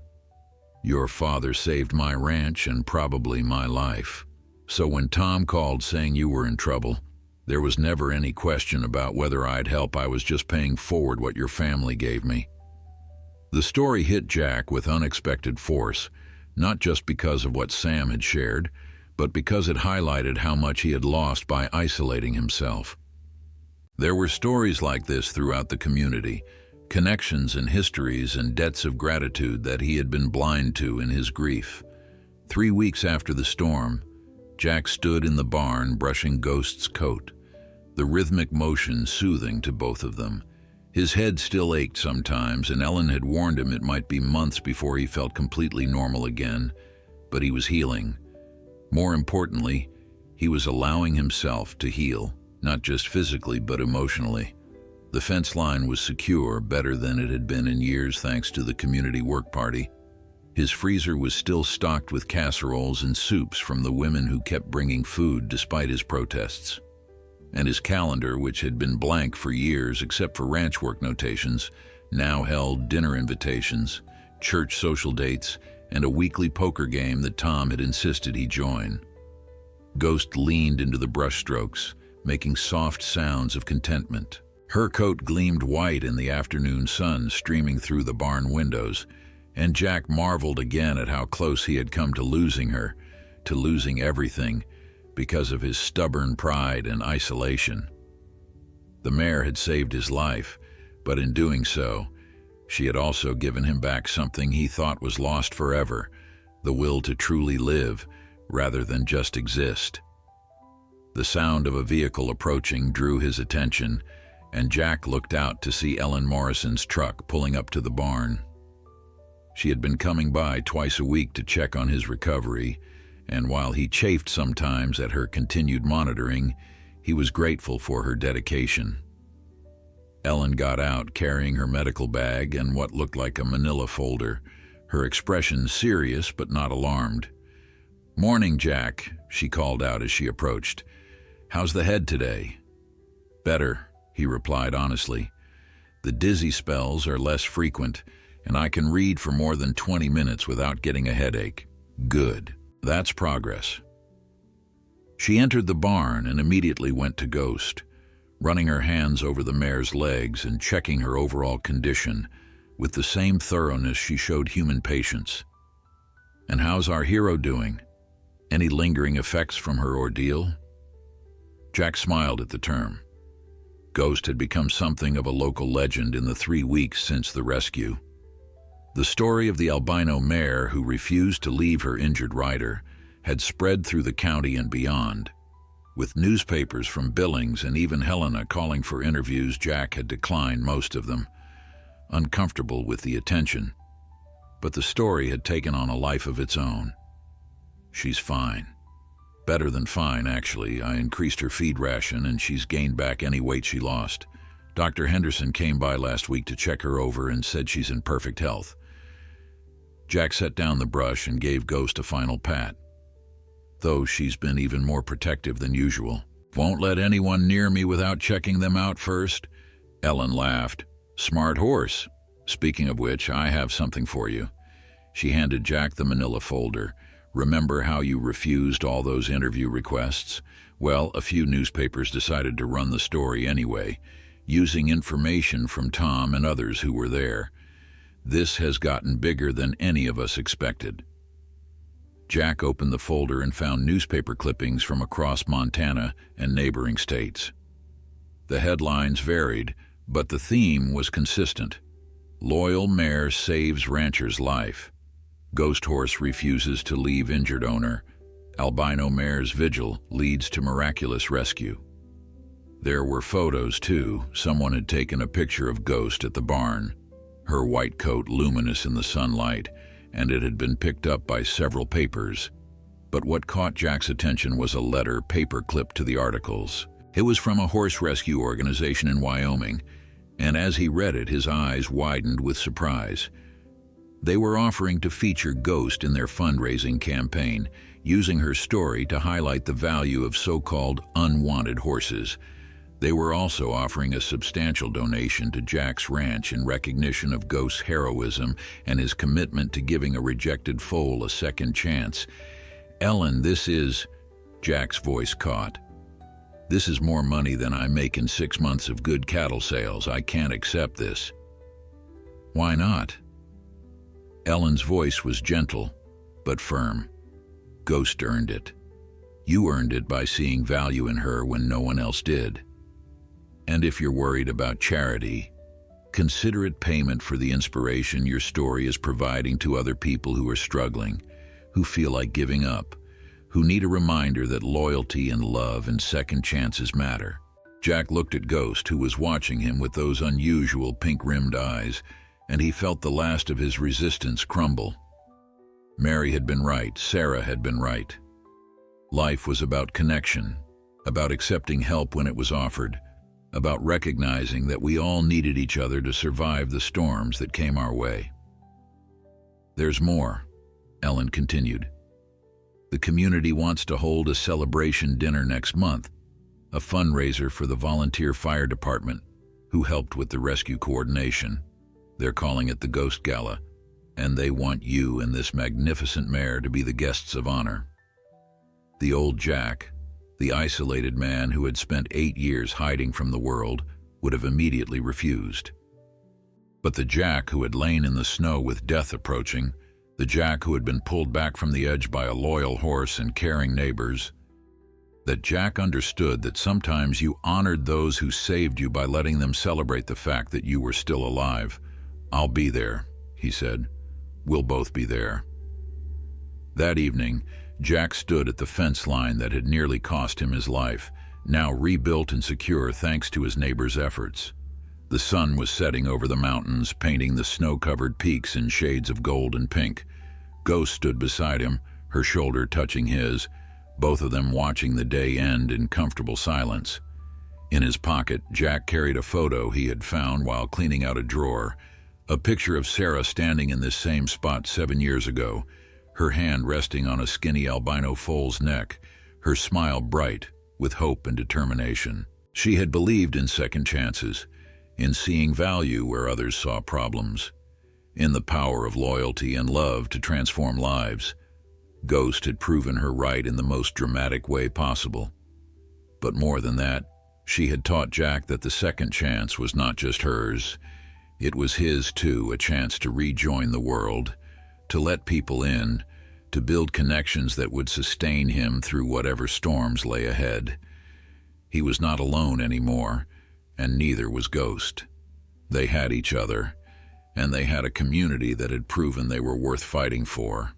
"Your father saved my ranch and probably my life. So when Tom called saying you were in trouble, there was never any question about whether I'd help. I was just paying forward what your family gave me." The story hit Jack with unexpected force, not just because of what Sam had shared, but because it highlighted how much he had lost by isolating himself. There were stories like this throughout the community, connections and histories and debts of gratitude that he had been blind to in his grief. 3 weeks after the storm, Jack stood in the barn brushing Ghost's coat, the rhythmic motion soothing to both of them. His head still ached sometimes, and Ellen had warned him it might be months before he felt completely normal again, but he was healing. More importantly, he was allowing himself to heal, not just physically but emotionally. The fence line was secure, better than it had been in years thanks to the community work party. His freezer was still stocked with casseroles and soups from the women who kept bringing food despite his protests. And his calendar, which had been blank for years except for ranch work notations, now held dinner invitations, church social dates, and a weekly poker game that Tom had insisted he join. Ghost leaned into the brushstrokes, making soft sounds of contentment. Her coat gleamed white in the afternoon sun streaming through the barn windows, and Jack marveled again at how close he had come to losing her, to losing everything, because of his stubborn pride and isolation. The mare had saved his life, but in doing so, she had also given him back something he thought was lost forever, the will to truly live rather than just exist. The sound of a vehicle approaching drew his attention, and Jack looked out to see Ellen Morrison's truck pulling up to the barn. She had been coming by twice a week to check on his recovery, and while he chafed sometimes at her continued monitoring, he was grateful for her dedication. Ellen got out, carrying her medical bag and what looked like a manila folder, her expression serious but not alarmed. "Morning, Jack," she called out as she approached. "How's the head today?" "Better," he replied honestly. "The dizzy spells are less frequent, and I can read for more than 20 minutes without getting a headache." "Good. That's progress." She entered the barn and immediately went to Ghost, running her hands over the mare's legs and checking her overall condition with the same thoroughness she showed human patience. "And how's our hero doing? Any lingering effects from her ordeal?" Jack smiled at the term. Ghost had become something of a local legend in the 3 weeks since the rescue. The story of the albino mare who refused to leave her injured rider had spread through the county and beyond. With newspapers from Billings and even Helena calling for interviews, Jack had declined most of them, uncomfortable with the attention. But the story had taken on a life of its own. "She's fine. Better than fine, actually. I increased her feed ration and she's gained back any weight she lost. Dr. Henderson came by last week to check her over and said she's in perfect health." Jack set down the brush and gave Ghost a final pat. "Though she's been even more protective than usual. Won't let anyone near me without checking them out first." Ellen laughed. "Smart horse. Speaking of which, I have something for you." She handed Jack the manila folder. "Remember how you refused all those interview requests? Well, a few newspapers decided to run the story anyway, using information from Tom and others who were there. This has gotten bigger than any of us expected." Jack opened the folder and found newspaper clippings from across Montana and neighboring states. The headlines varied, but the theme was consistent. "Loyal mare saves rancher's life." "Ghost horse refuses to leave injured owner." "Albino mare's vigil leads to miraculous rescue." There were photos, too. Someone had taken a picture of Ghost at the barn, her white coat luminous in the sunlight, and it had been picked up by several papers. But what caught Jack's attention was a letter paper-clipped to the articles. It was from a horse rescue organization in Wyoming, and as he read it, his eyes widened with surprise. They were offering to feature Ghost in their fundraising campaign, using her story to highlight the value of so-called unwanted horses. They were also offering a substantial donation to Jack's ranch in recognition of Ghost's heroism and his commitment to giving a rejected foal a second chance. "Ellen, this is..." Jack's voice caught. "This is more money than I make in 6 months of good cattle sales. I can't accept this." "Why not?" Ellen's voice was gentle, but firm. "Ghost earned it. You earned it by seeing value in her when no one else did. And if you're worried about charity, consider it payment for the inspiration your story is providing to other people who are struggling, who feel like giving up, who need a reminder that loyalty and love and second chances matter." Jack looked at Ghost, who was watching him with those unusual pink-rimmed eyes, and he felt the last of his resistance crumble. Mary had been right, Sarah had been right. Life was about connection, about accepting help when it was offered, about recognizing that we all needed each other to survive the storms that came our way. "There's more," Ellen continued. "The community wants to hold a celebration dinner next month, a fundraiser for the volunteer fire department who helped with the rescue coordination. They're calling it the Ghost Gala, and they want you and this magnificent mare to be the guests of honor." The old Jack, the isolated man who had spent 8 years hiding from the world, would have immediately refused. But the Jack who had lain in the snow with death approaching, the Jack who had been pulled back from the edge by a loyal horse and caring neighbors, that Jack understood that sometimes you honored those who saved you by letting them celebrate the fact that you were still alive. "I'll be there," he said. "We'll both be there." That evening, Jack stood at the fence line that had nearly cost him his life, now rebuilt and secure thanks to his neighbor's efforts. The sun was setting over the mountains, painting the snow-covered peaks in shades of gold and pink. Ghost stood beside him, her shoulder touching his, both of them watching the day end in comfortable silence. In his pocket, Jack carried a photo he had found while cleaning out a drawer, a picture of Sarah standing in this same spot 7 years ago, her hand resting on a skinny albino foal's neck, her smile bright with hope and determination. She had believed in second chances, in seeing value where others saw problems, in the power of loyalty and love to transform lives. Ghost had proven her right in the most dramatic way possible. But more than that, she had taught Jack that the second chance was not just hers. It was his, too, a chance to rejoin the world, to let people in, to build connections that would sustain him through whatever storms lay ahead. He was not alone anymore, and neither was Ghost. They had each other, and they had a community that had proven they were worth fighting for.